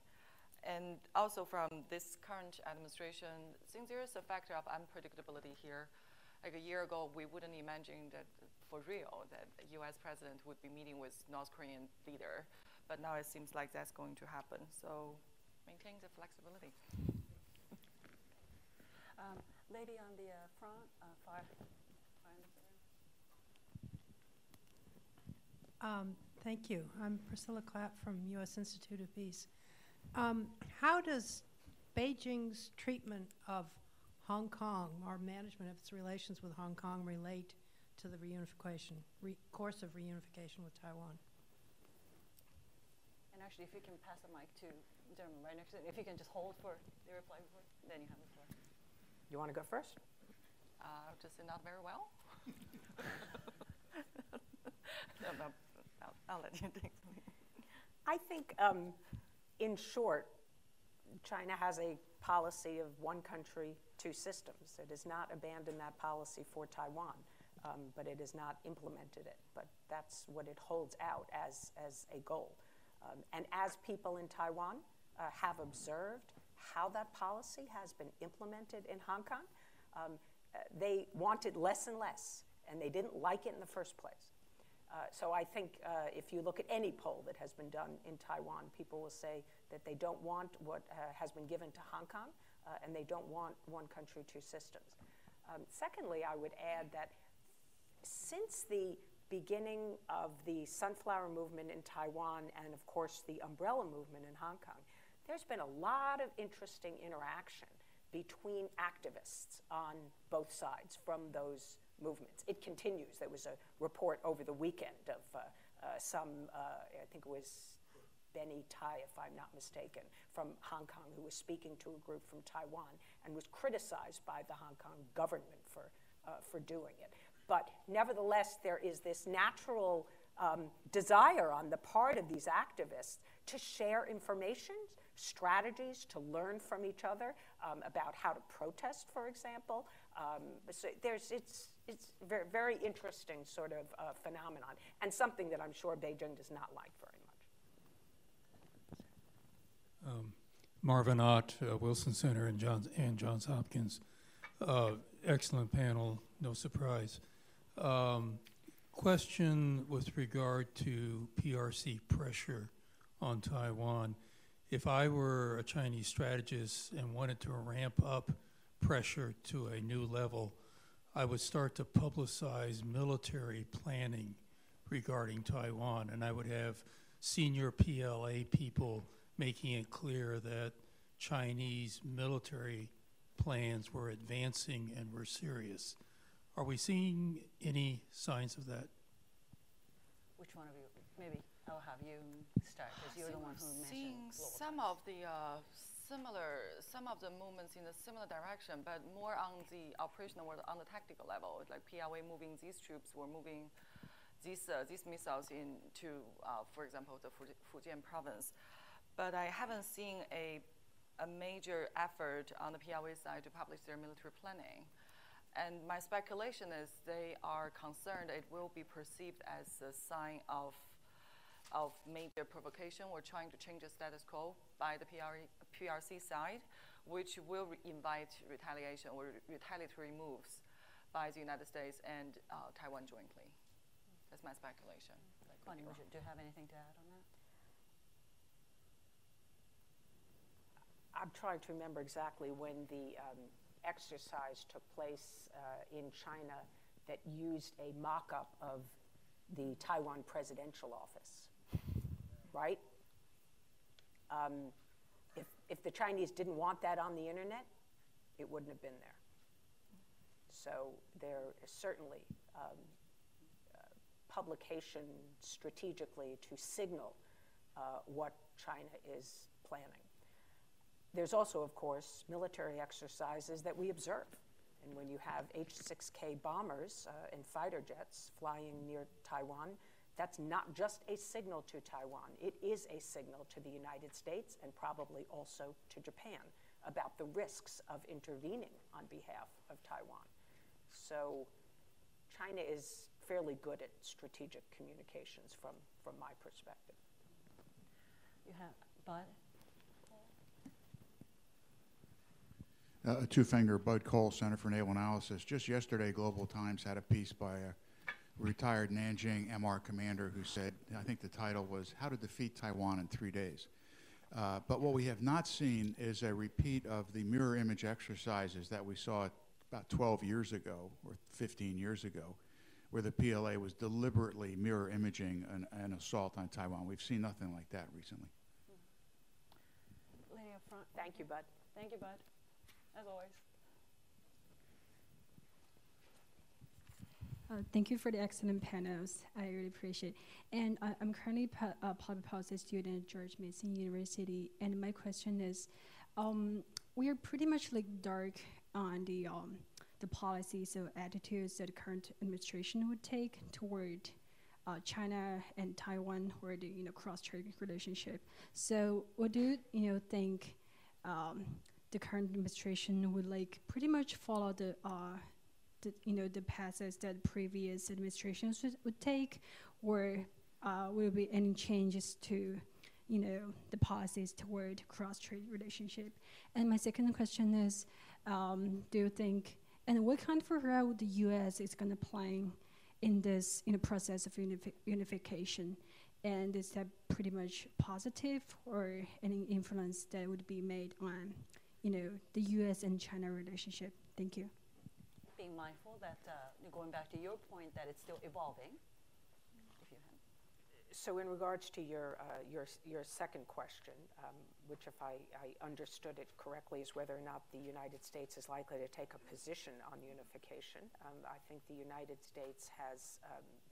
And also from this current administration, I think there is a factor of unpredictability here. Like a year ago, we wouldn't imagine that for real that the U.S. president would be meeting with North Korean leader, but now it seems like that's going to happen. So maintain the flexibility. Lady on the front, far end of the room. Thank you. I'm Priscilla Clapp from U.S. Institute of Peace. How does Beijing's treatment of Hong Kong, or management of its relations with Hong Kong, relate to the course of reunification with Taiwan? And actually, if you can pass the mic to the gentleman right next to it, if you can just hold for the reply before, then you have the floor. You want to go first? Just not very well. No, I'll let you take the lead. I think, in short, China has a policy of one country, two systems. It has not abandoned that policy for Taiwan, but it has not implemented it. But that's what it holds out as a goal. And as people in Taiwan have observed how that policy has been implemented in Hong Kong, they want it less and less, and they didn't like it in the first place. So I think if you look at any poll that has been done in Taiwan, people will say that they don't want what has been given to Hong Kong, and they don't want one country, two systems. Secondly, I would add that since the beginning of the Sunflower Movement in Taiwan and, of course, the Umbrella Movement in Hong Kong, there's been a lot of interesting interaction between activists on both sides from those movements. It continues. There was a report over the weekend of I think it was Benny Tai, if I'm not mistaken, from Hong Kong, who was speaking to a group from Taiwan and was criticized by the Hong Kong government for doing it. But nevertheless, there is this natural desire on the part of these activists to share information, strategies, to learn from each other about how to protest, for example. So it's very, very interesting sort of phenomenon, and something that I'm sure Beijing does not like very much. Marvin Ott, Wilson Center, and Johns Hopkins. Excellent panel, no surprise. Question with regard to PRC pressure on Taiwan. If I were a Chinese strategist and wanted to ramp up pressure to a new level, I would start to publicize military planning regarding Taiwan, and I would have senior PLA people making it clear that Chinese military plans were advancing and were serious. Are we seeing any signs of that? Which one of you? Maybe I'll have you start, because you're the one who mentioned Seeing global some of the some of the movements in a similar direction, but more on the operational or on the tactical level. Like PLA moving these troops, were moving these missiles into, for example, the Fujian province. But I haven't seen a major effort on the PLA side to publish their military planning. And my speculation is they are concerned it will be perceived as a sign of major provocation or trying to change the status quo by the PRC side, which will invite retaliation or retaliatory moves by the United States and Taiwan jointly. That's my speculation. Connie, do you have anything to add on that? I'm trying to remember exactly when the exercise took place in China that used a mock-up of the Taiwan presidential office, right? If the Chinese didn't want that on the internet, it wouldn't have been there. So there is certainly publication strategically to signal what China is planning. There's also, of course, military exercises that we observe. And when you have H-6K bombers and fighter jets flying near Taiwan, that's not just a signal to Taiwan. It is a signal to the United States and probably also to Japan about the risks of intervening on behalf of Taiwan. So China is fairly good at strategic communications from my perspective. You have Bud? Two-finger Bud Cole, Center for Naval Analysis. Just yesterday, Global Times had a piece by a retired Nanjing MR commander who said, I think the title was, How to Defeat Taiwan in 3 Days. But what we have not seen is a repeat of the mirror image exercises that we saw about 12 years ago or 15 years ago, where the PLA was deliberately mirror imaging an assault on Taiwan. We've seen nothing like that recently. Lady up front. Thank you, Bud. Thank you, Bud. As always. Thank you for the excellent panels. I really appreciate it. And I'm currently a public policy student at George Mason University. And my question is, we are pretty much like dark on the policies or attitudes that the current administration would take toward China and Taiwan, or the cross-strait relationship. So, what do you think the current administration would like pretty much follow the paths that previous administrations would take, or will there be any changes to the policies toward cross-strait relationship? And my second question is, do you think, and what kind of a role the U.S. is going to play in this process of unification? And is that pretty much positive, or any influence that would be made on the U.S. and China relationship? Thank you. Being mindful that, going back to your point, that it's still evolving. If you have. So in regards to your second question, which if I understood it correctly is whether or not the United States is likely to take a position on unification, I think the United States has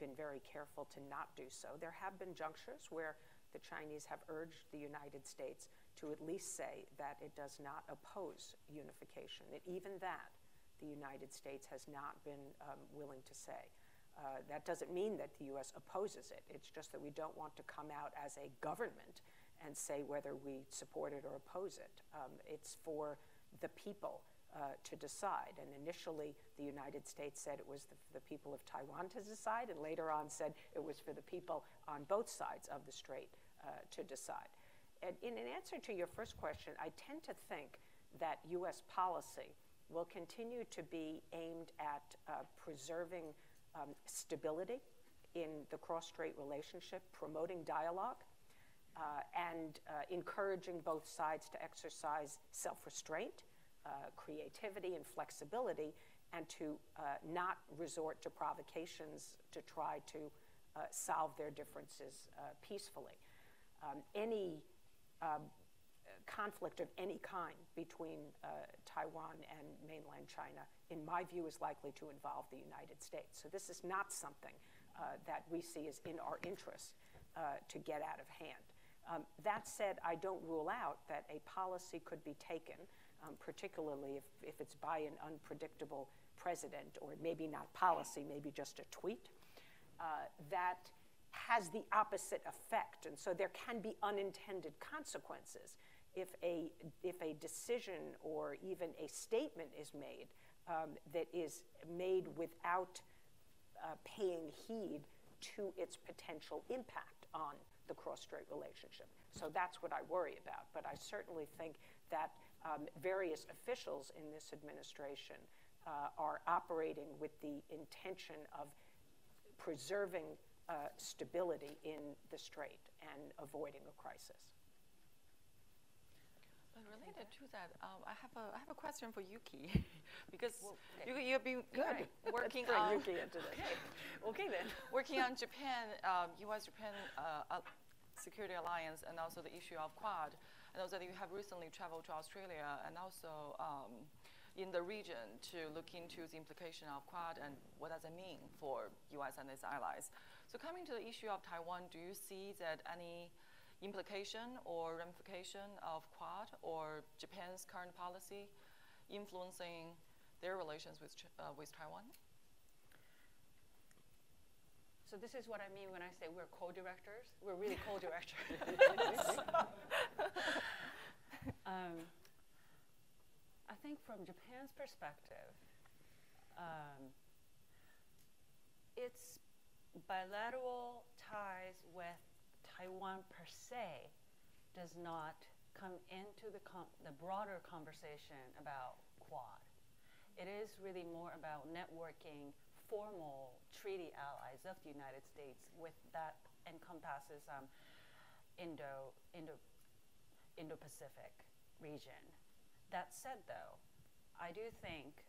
been very careful to not do so. There have been junctures where the Chinese have urged the United States to at least say that it does not oppose unification. And even that, the United States has not been willing to say. That doesn't mean that the U.S. opposes it. It's just that we don't want to come out as a government and say whether we support it or oppose it. It's for the people to decide. And initially, the United States said it was the people of Taiwan to decide, and later on said it was for the people on both sides of the strait to decide. And in an answer to your first question, I tend to think that U.S. policy will continue to be aimed at preserving stability in the cross-strait relationship, promoting dialogue, and encouraging both sides to exercise self-restraint, creativity, and flexibility, and to not resort to provocations to try to solve their differences peacefully. Any conflict of any kind between Taiwan and mainland China, in my view, is likely to involve the United States. So this is not something that we see as in our interest to get out of hand. That said, I don't rule out that a policy could be taken, particularly if it's by an unpredictable president, or maybe not policy, maybe just a tweet, that has the opposite effect. And so there can be unintended consequences if a decision or even a statement is made that is made without paying heed to its potential impact on the cross-strait relationship. So that's what I worry about. But I certainly think that various officials in this administration are operating with the intention of preserving stability in the strait and avoiding a crisis. But related to that, I have a question for Yuki, because Yuki, you've been working on Yuki into this. Okay then. Working on Japan, U.S.-Japan Security Alliance, and also the issue of Quad. I know that you have recently traveled to Australia and also in the region to look into the implication of Quad and what does it mean for U.S. and its allies. So coming to the issue of Taiwan, do you see that any implication or ramification of Quad or Japan's current policy influencing their relations with Taiwan? So this is what I mean when I say we're co-directors. We're really co-directors. I think from Japan's perspective, its bilateral ties with Taiwan per se does not come into the broader conversation about Quad. It is really more about networking formal treaty allies of the United States with that encompasses Indo-Pacific region. That said, though, I do think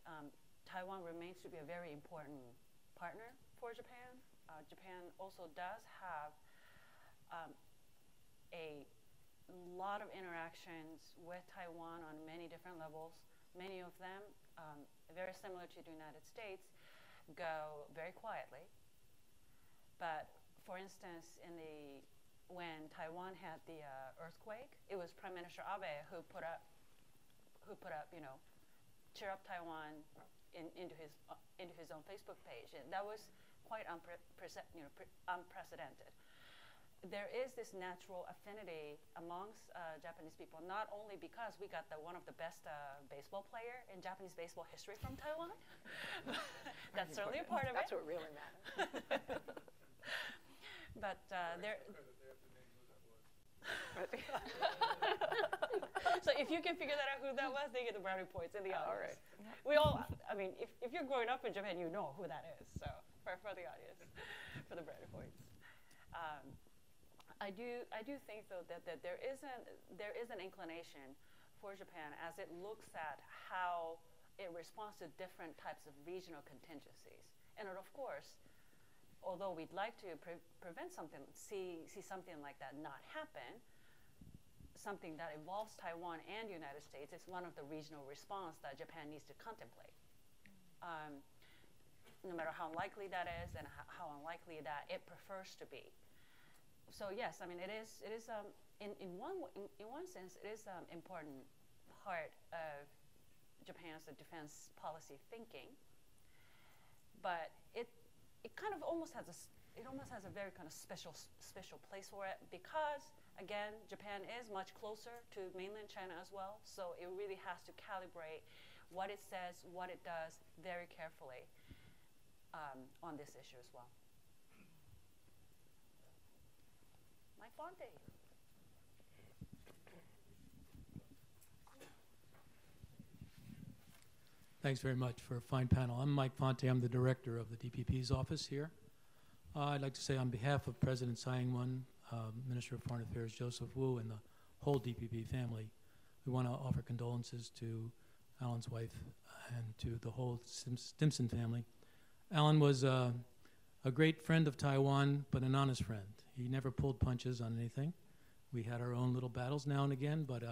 Taiwan remains to be a very important partner for Japan. Japan also does have a lot of interactions with Taiwan on many different levels. Many of them, very similar to the United States, go very quietly. But for instance, when Taiwan had the earthquake, it was Prime Minister Abe who put up, cheer up Taiwan into his own Facebook page, and that was quite unprecedented. There is this natural affinity amongst Japanese people, not only because we got one of the best baseball player in Japanese baseball history from Taiwan. That's certainly a part of That's it. what really matters. But there. So if you can figure that out who that was, they get the brownie points in the audience. All right. We all, I mean, if you're growing up in Japan, you know who that is. So for the audience, for the brownie points. I do think though that there is an inclination for Japan as it looks at how it responds to different types of regional contingencies. And of course, although we'd like to prevent something, see something like that not happen, something that involves Taiwan and the United States, it's one of the regional response that Japan needs to contemplate. No matter how likely that is and how unlikely that it prefers to be. So yes, I mean it is in one sense it is an important part of Japan's defense policy thinking, but it kind of almost has a very kind of special place for it because again Japan is much closer to mainland China as well, so it really has to calibrate what it says, what it does very carefully on this issue as well. Thanks very much for a fine panel. I'm Mike Fonte. I'm the director of the DPP's office here. I'd like to say on behalf of President Tsai Ing-wen, Minister of Foreign Affairs Joseph Wu, and the whole DPP family, we want to offer condolences to Alan's wife and to the whole Stimson family. Alan was a great friend of Taiwan, but an honest friend. He never pulled punches on anything. We had our own little battles now and again, but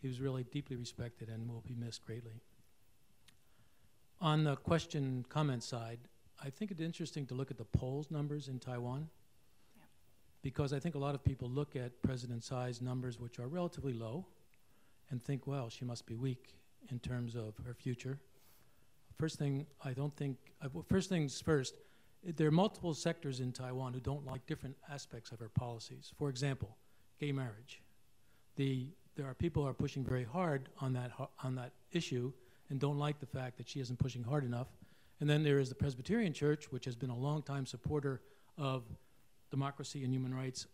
he was really deeply respected and will be missed greatly. On the question-comment side, I think it's interesting to look at the polls numbers in Taiwan, because I think a lot of people look at President Tsai's numbers, which are relatively low, and think, well, she must be weak in terms of her future. First thing, first things first, there are multiple sectors in Taiwan who don't like different aspects of her policies. For example, gay marriage. There are people who are pushing very hard on that issue and don't like the fact that she isn't pushing hard enough. And then there is the Presbyterian Church, which has been a long-time supporter of democracy and human rights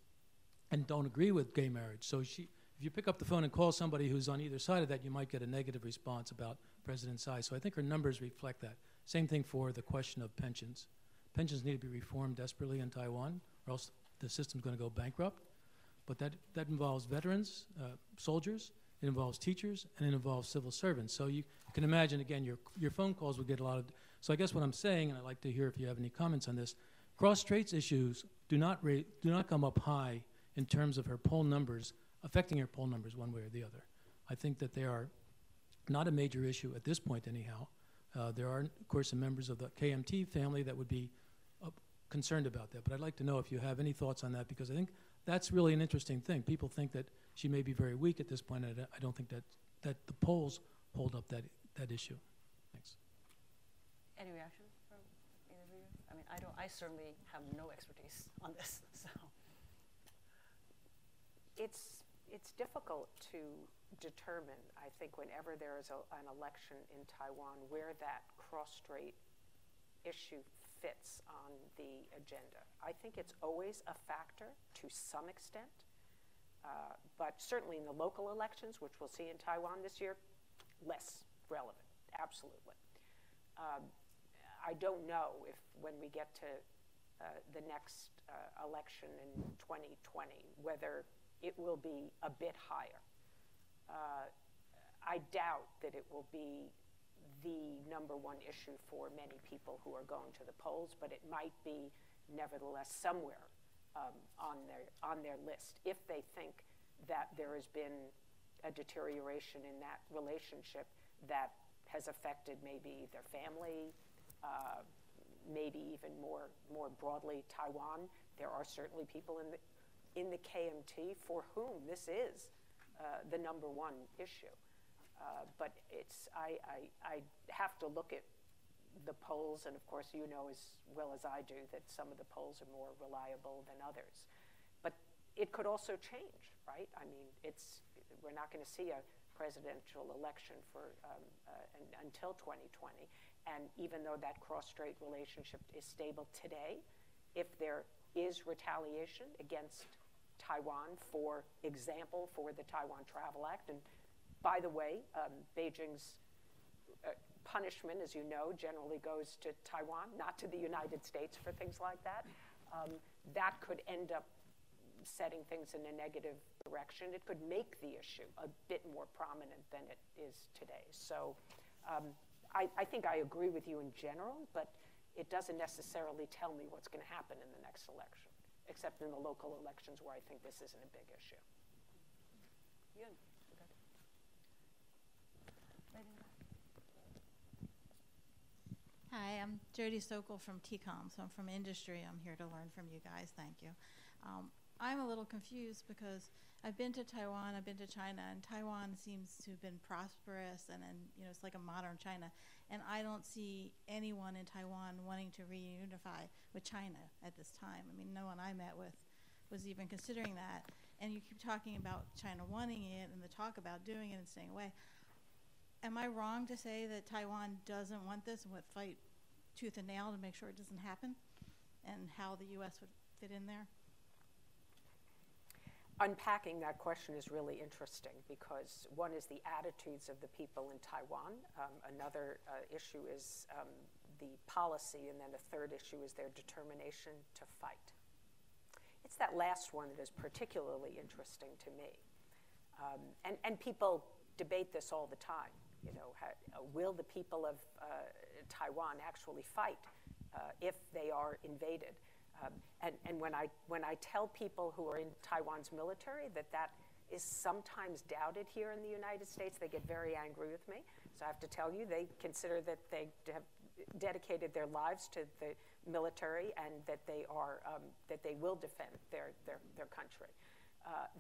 and don't agree with gay marriage. So if you pick up the phone and call somebody who's on either side of that, you might get a negative response about President Tsai. So I think her numbers reflect that. Same thing for the question of pensions. Pensions need to be reformed desperately in Taiwan, or else the system's going to go bankrupt. But that involves veterans, soldiers, it involves teachers, and it involves civil servants. So you can imagine, again, your phone calls would get a lot of... So I guess what I'm saying, and I'd like to hear if you have any comments on this, Cross-Strait issues do not come up high in terms of her poll numbers, affecting her poll numbers one way or the other. I think that they are not a major issue at this point anyhow. There are, of course, some members of the KMT family that would be concerned about that. But I'd like to know if you have any thoughts on that, because I think that's really an interesting thing. People think that she may be very weak at this point. I don't think that the polls hold up that issue. Thanks. Any reaction from either of you? I mean, I certainly have no expertise on this, so. It's difficult to determine, I think, whenever there is an election in Taiwan, where that cross-strait issue fits on the agenda. I think it's always a factor to some extent, but certainly in the local elections, which we'll see in Taiwan this year, less relevant, absolutely. I don't know if when we get to the next election in 2020, whether it will be a bit higher. I doubt that it will be the #1 issue for many people who are going to the polls, but it might be nevertheless somewhere on their list if they think that there has been a deterioration in that relationship that has affected maybe their family, maybe even more broadly Taiwan. There are certainly people in the KMT for whom this is the #1 issue. But I have to look at the polls, and of course you know as well as I do that some of the polls are more reliable than others. But it could also change, right? I mean, we're not going to see a presidential election until 2020. And even though that cross-strait relationship is stable today, if there is retaliation against Taiwan, for example, for the Taiwan Travel Act, and by the way, Beijing's punishment, as you know, generally goes to Taiwan, not to the United States for things like that. That could end up setting things in a negative direction. It could make the issue a bit more prominent than it is today. So I think I agree with you in general, but it doesn't necessarily tell me what's going to happen in the next election, except in the local elections where I think this isn't a big issue. Yun. Hi, I'm Jody Sokol from TCOM, so I'm from industry. I'm here to learn from you guys. Thank you. I'm a little confused because I've been to Taiwan, I've been to China, and Taiwan seems to have been prosperous, and it's like a modern China. And I don't see anyone in Taiwan wanting to reunify with China at this time. I mean, no one I met with was even considering that. And you keep talking about China wanting it and the talk about doing it and staying away. Am I wrong to say that Taiwan doesn't want this and would fight tooth and nail to make sure it doesn't happen, and how the U.S. would fit in there? Unpacking that question is really interesting because one is the attitudes of the people in Taiwan. Another issue is the policy, and then a third issue is their determination to fight. It's that last one that is particularly interesting to me. And people debate this all the time. You know, will the people of Taiwan actually fight if they are invaded? And when I tell people who are in Taiwan's military that is sometimes doubted here in the United States, they get very angry with me. So I have to tell you, they consider that they have dedicated their lives to the military and that they are that they will defend their country.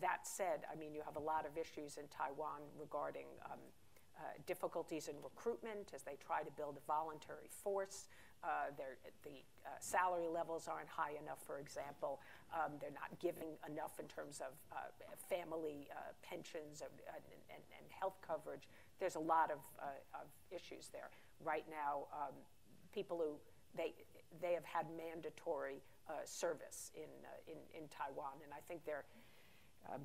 That said, I mean, you have a lot of issues in Taiwan regarding difficulties in recruitment as they try to build a voluntary force. The salary levels aren't high enough, for example. They're not giving enough in terms of family pensions and health coverage. There's a lot of issues there. Right now, people who, they have had mandatory service in Taiwan, and I think they're,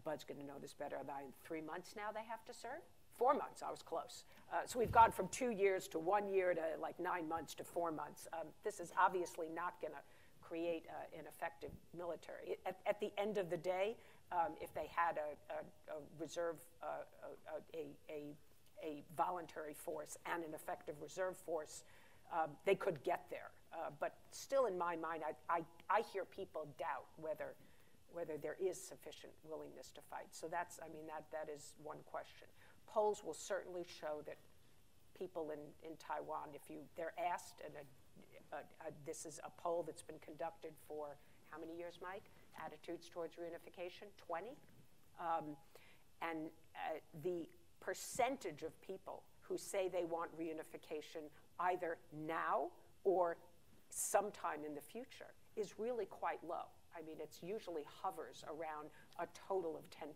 Bud's going to know this better, about 3 months now they have to serve. 4 months, I was close. So we've gone from 2 years to 1 year to like 9 months to 4 months. This is obviously not going to create an effective military. At the end of the day, if they had a reserve, a voluntary force and an effective reserve force, they could get there. But still, in my mind, I hear people doubt whether there is sufficient willingness to fight. So that's, I mean, that is one question. Polls will certainly show that people in Taiwan, they're asked, and this is a poll that's been conducted for how many years, Mike? Attitudes towards reunification, 20. And the percentage of people who say they want reunification either now or sometime in the future is really quite low. I mean, it usually hovers around a total of 10%.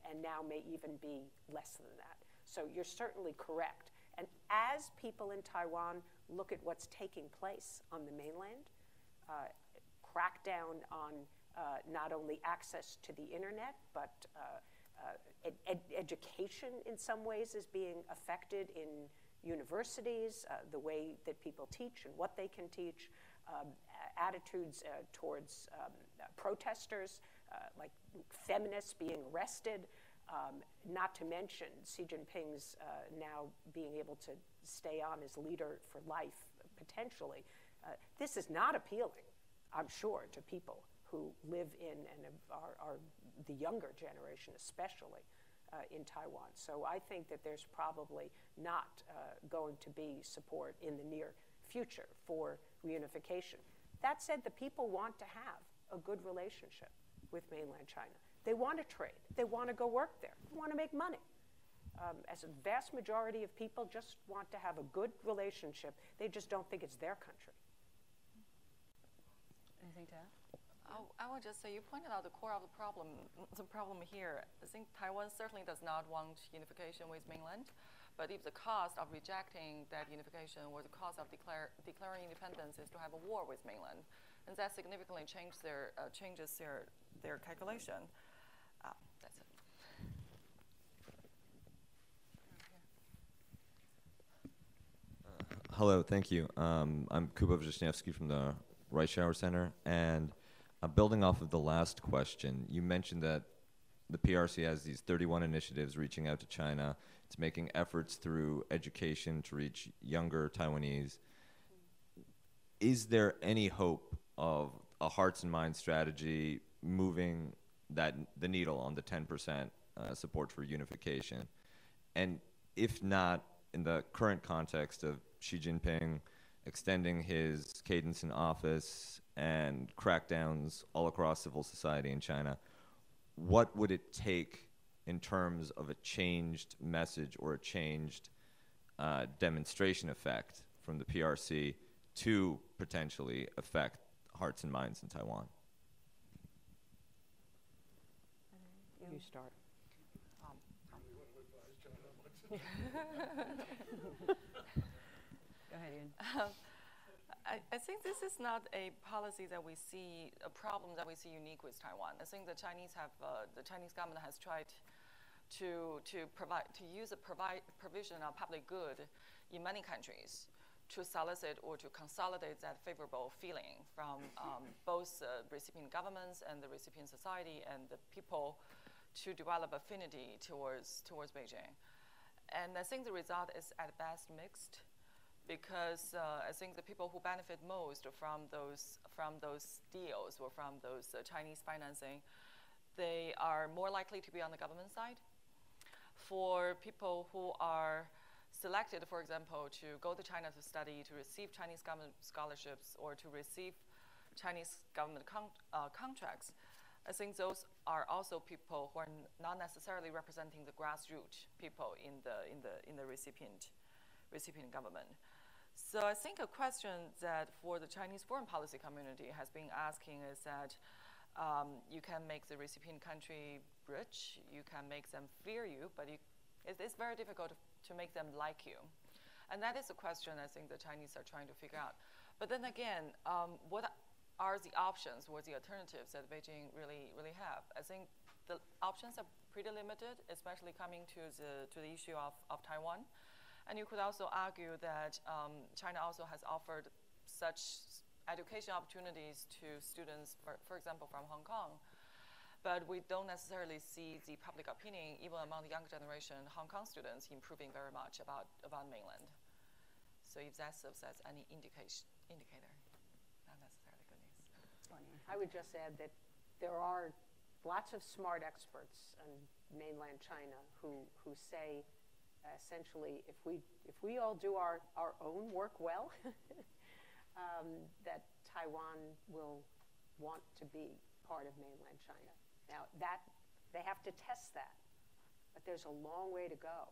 And now may even be less than that. So you're certainly correct. And as people in Taiwan look at what's taking place on the mainland, crackdown on not only access to the internet, but education in some ways is being affected in universities, the way that people teach and what they can teach, attitudes towards protesters, like feminists being arrested, not to mention Xi Jinping's now being able to stay on as leader for life, potentially. This is not appealing, I'm sure, to people who live in and are the younger generation, especially in Taiwan. So I think that there's probably not going to be support in the near future for reunification. That said, the people want to have a good relationship with mainland China. They want to trade. They want to go work there. They want to make money. As a vast majority of people just want to have a good relationship. They just don't think it's their country. Anything to add? I would just say you pointed out the core of the problem. The problem here, I think Taiwan certainly does not want unification with mainland, but if the cost of rejecting that unification or the cost of declaring independence is to have a war with mainland, and that significantly changes their calculation. That's it. Hello, thank you. I'm Kuba Vizhnevsky from the Reischauer Center, and building off of the last question, you mentioned that the PRC has these 31 initiatives reaching out to China. It's making efforts through education to reach younger Taiwanese. Is there any hope of a hearts and minds strategy moving the needle on the 10% support for unification? And if not, in the current context of Xi Jinping extending his cadence in office and crackdowns all across civil society in China, what would it take in terms of a changed message or a changed demonstration effect from the PRC to potentially affect hearts and minds in Taiwan? You start. Go ahead, Ian. I think this is not a policy that we see, a problem that we see unique with Taiwan. I think the Chinese government has tried to use a provision of public good in many countries to solicit or to consolidate that favorable feeling from both recipient governments and the recipient society and the people to develop affinity towards Beijing. And I think the result is at best mixed, because I think the people who benefit most from those deals or from those Chinese financing, they are more likely to be on the government side. For people who are selected, for example, to go to China to study, to receive Chinese government scholarships, or to receive Chinese government contracts, I think those are also people who are not necessarily representing the grassroots people in the recipient government. So I think a question that for the Chinese foreign policy community has been asking is that you can make the recipient country rich, you can make them fear you, but it's very difficult to make them like you. And that is a question I think the Chinese are trying to figure out. But then again, what are the options or the alternatives that Beijing really have? I think the options are pretty limited, especially coming to the issue of Taiwan. And you could also argue that China also has offered such education opportunities to students, for example, from Hong Kong. But we don't necessarily see the public opinion, even among the younger generation, Hong Kong students, improving very much about mainland. So if that serves as any indicator, not necessarily good news. I would just add that there are lots of smart experts in mainland China who say, essentially, if we all do our own work well, that Taiwan will want to be part of mainland China. Now, they have to test that, but there's a long way to go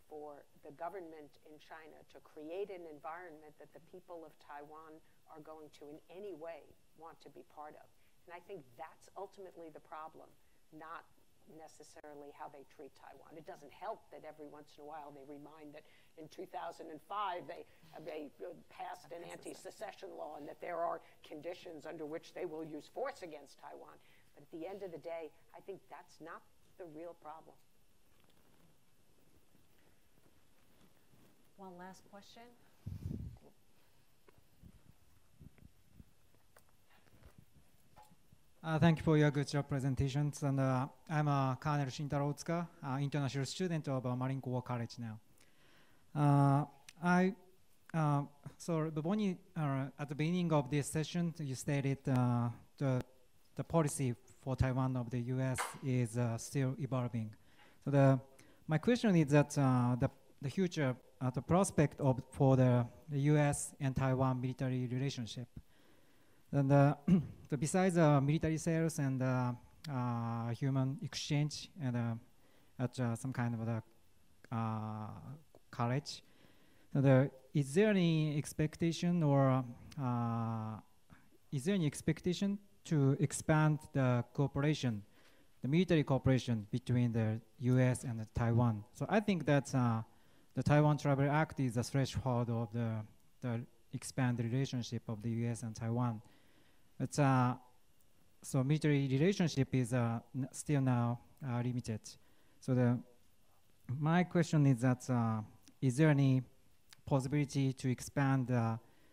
for the government in China to create an environment that the people of Taiwan are going to in any way want to be part of. And I think that's ultimately the problem, not necessarily how they treat Taiwan. It doesn't help that every once in a while they remind that in 2005 they passed an anti-secession law and that there are conditions under which they will use force against Taiwan. But at the end of the day, I think that's not the real problem. One last question. Thank you for your good job presentations. And I'm Colonel Shintaro Otsuka, international student of Marine Corps College now. So Bonnie, at the beginning of this session, you stated the policy for Taiwan of the U.S. is still evolving. So my question is that the future, the prospect for the U.S. and Taiwan military relationship. And so besides military sales and human exchange and at some kind of college, so is there any expectation or to expand the cooperation, the military cooperation between the U.S. and Taiwan? So I think that the Taiwan Travel Act is the threshold of the expanded relationship of the U.S. and Taiwan. But so military relationship is still now limited. So my question is that is there any possibility to expand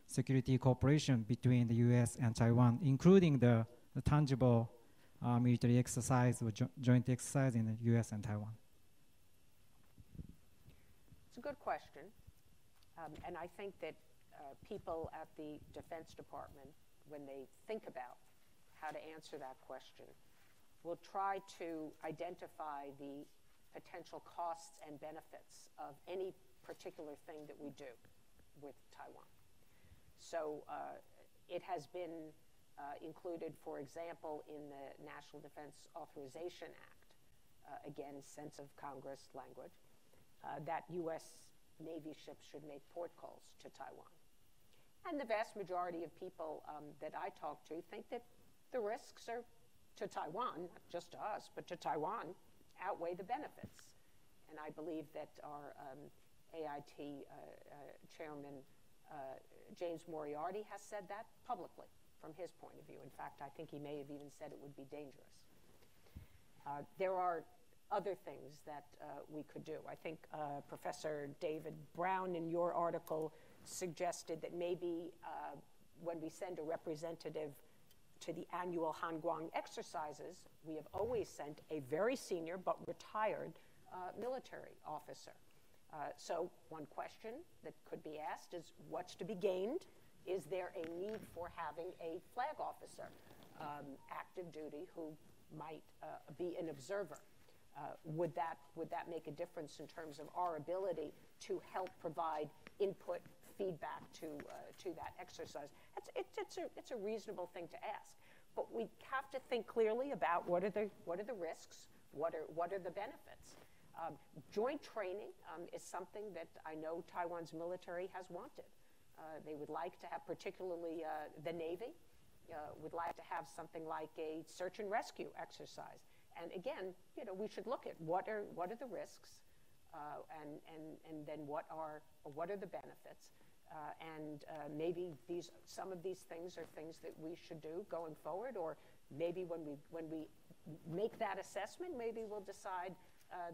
security cooperation between the U.S. and Taiwan, including the tangible military exercise or joint exercise in the U.S. and Taiwan? It's a good question. And I think that people at the Defense Department, when they think about how to answer that question, will try to identify the potential costs and benefits of any particular thing that we do with Taiwan. So it has been included, for example, in the National Defense Authorization Act, again, sense of Congress language, that U.S. Navy ships should make port calls to Taiwan. And the vast majority of people that I talk to think that the risks are to Taiwan, not just to us, but to Taiwan, outweigh the benefits. And I believe that our AIT chairman James Moriarty has said that publicly from his point of view. In fact, I think he may have even said it would be dangerous. There are other things that we could do. I think Professor David Brown in your article suggested that maybe when we send a representative to the annual Hanguang exercises, we have always sent a very senior but retired military officer. So one question that could be asked is, what's to be gained? Is there a need for having a flag officer, active duty, who might be an observer? Would that make a difference in terms of our ability to help provide input, feedback to that exercise? It's a reasonable thing to ask, but we have to think clearly about what are the risks, what are the benefits. Joint training is something that I know Taiwan's military has wanted. They would like to have, particularly the Navy, would like to have something like a search and rescue exercise. And again, we should look at what are the risks, and then what are the benefits, and maybe some of these things are things that we should do going forward, or maybe when we make that assessment, maybe we'll decide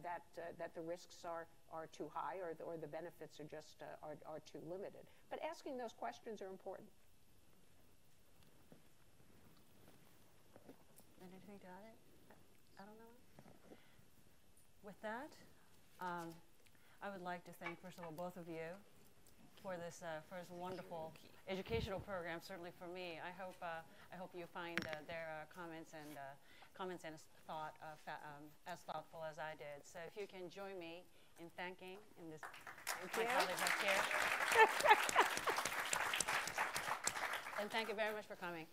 that the risks are too high, or the benefits are just are too limited. But asking those questions are important. Anything to add? I don't know. With that, I would like to thank, first of all, both of you for this wonderful educational program. Certainly for me, I hope you find their comments and thought as thoughtful as I did. So if you can join me in thanking my colleagues up here. And thank you very much for coming.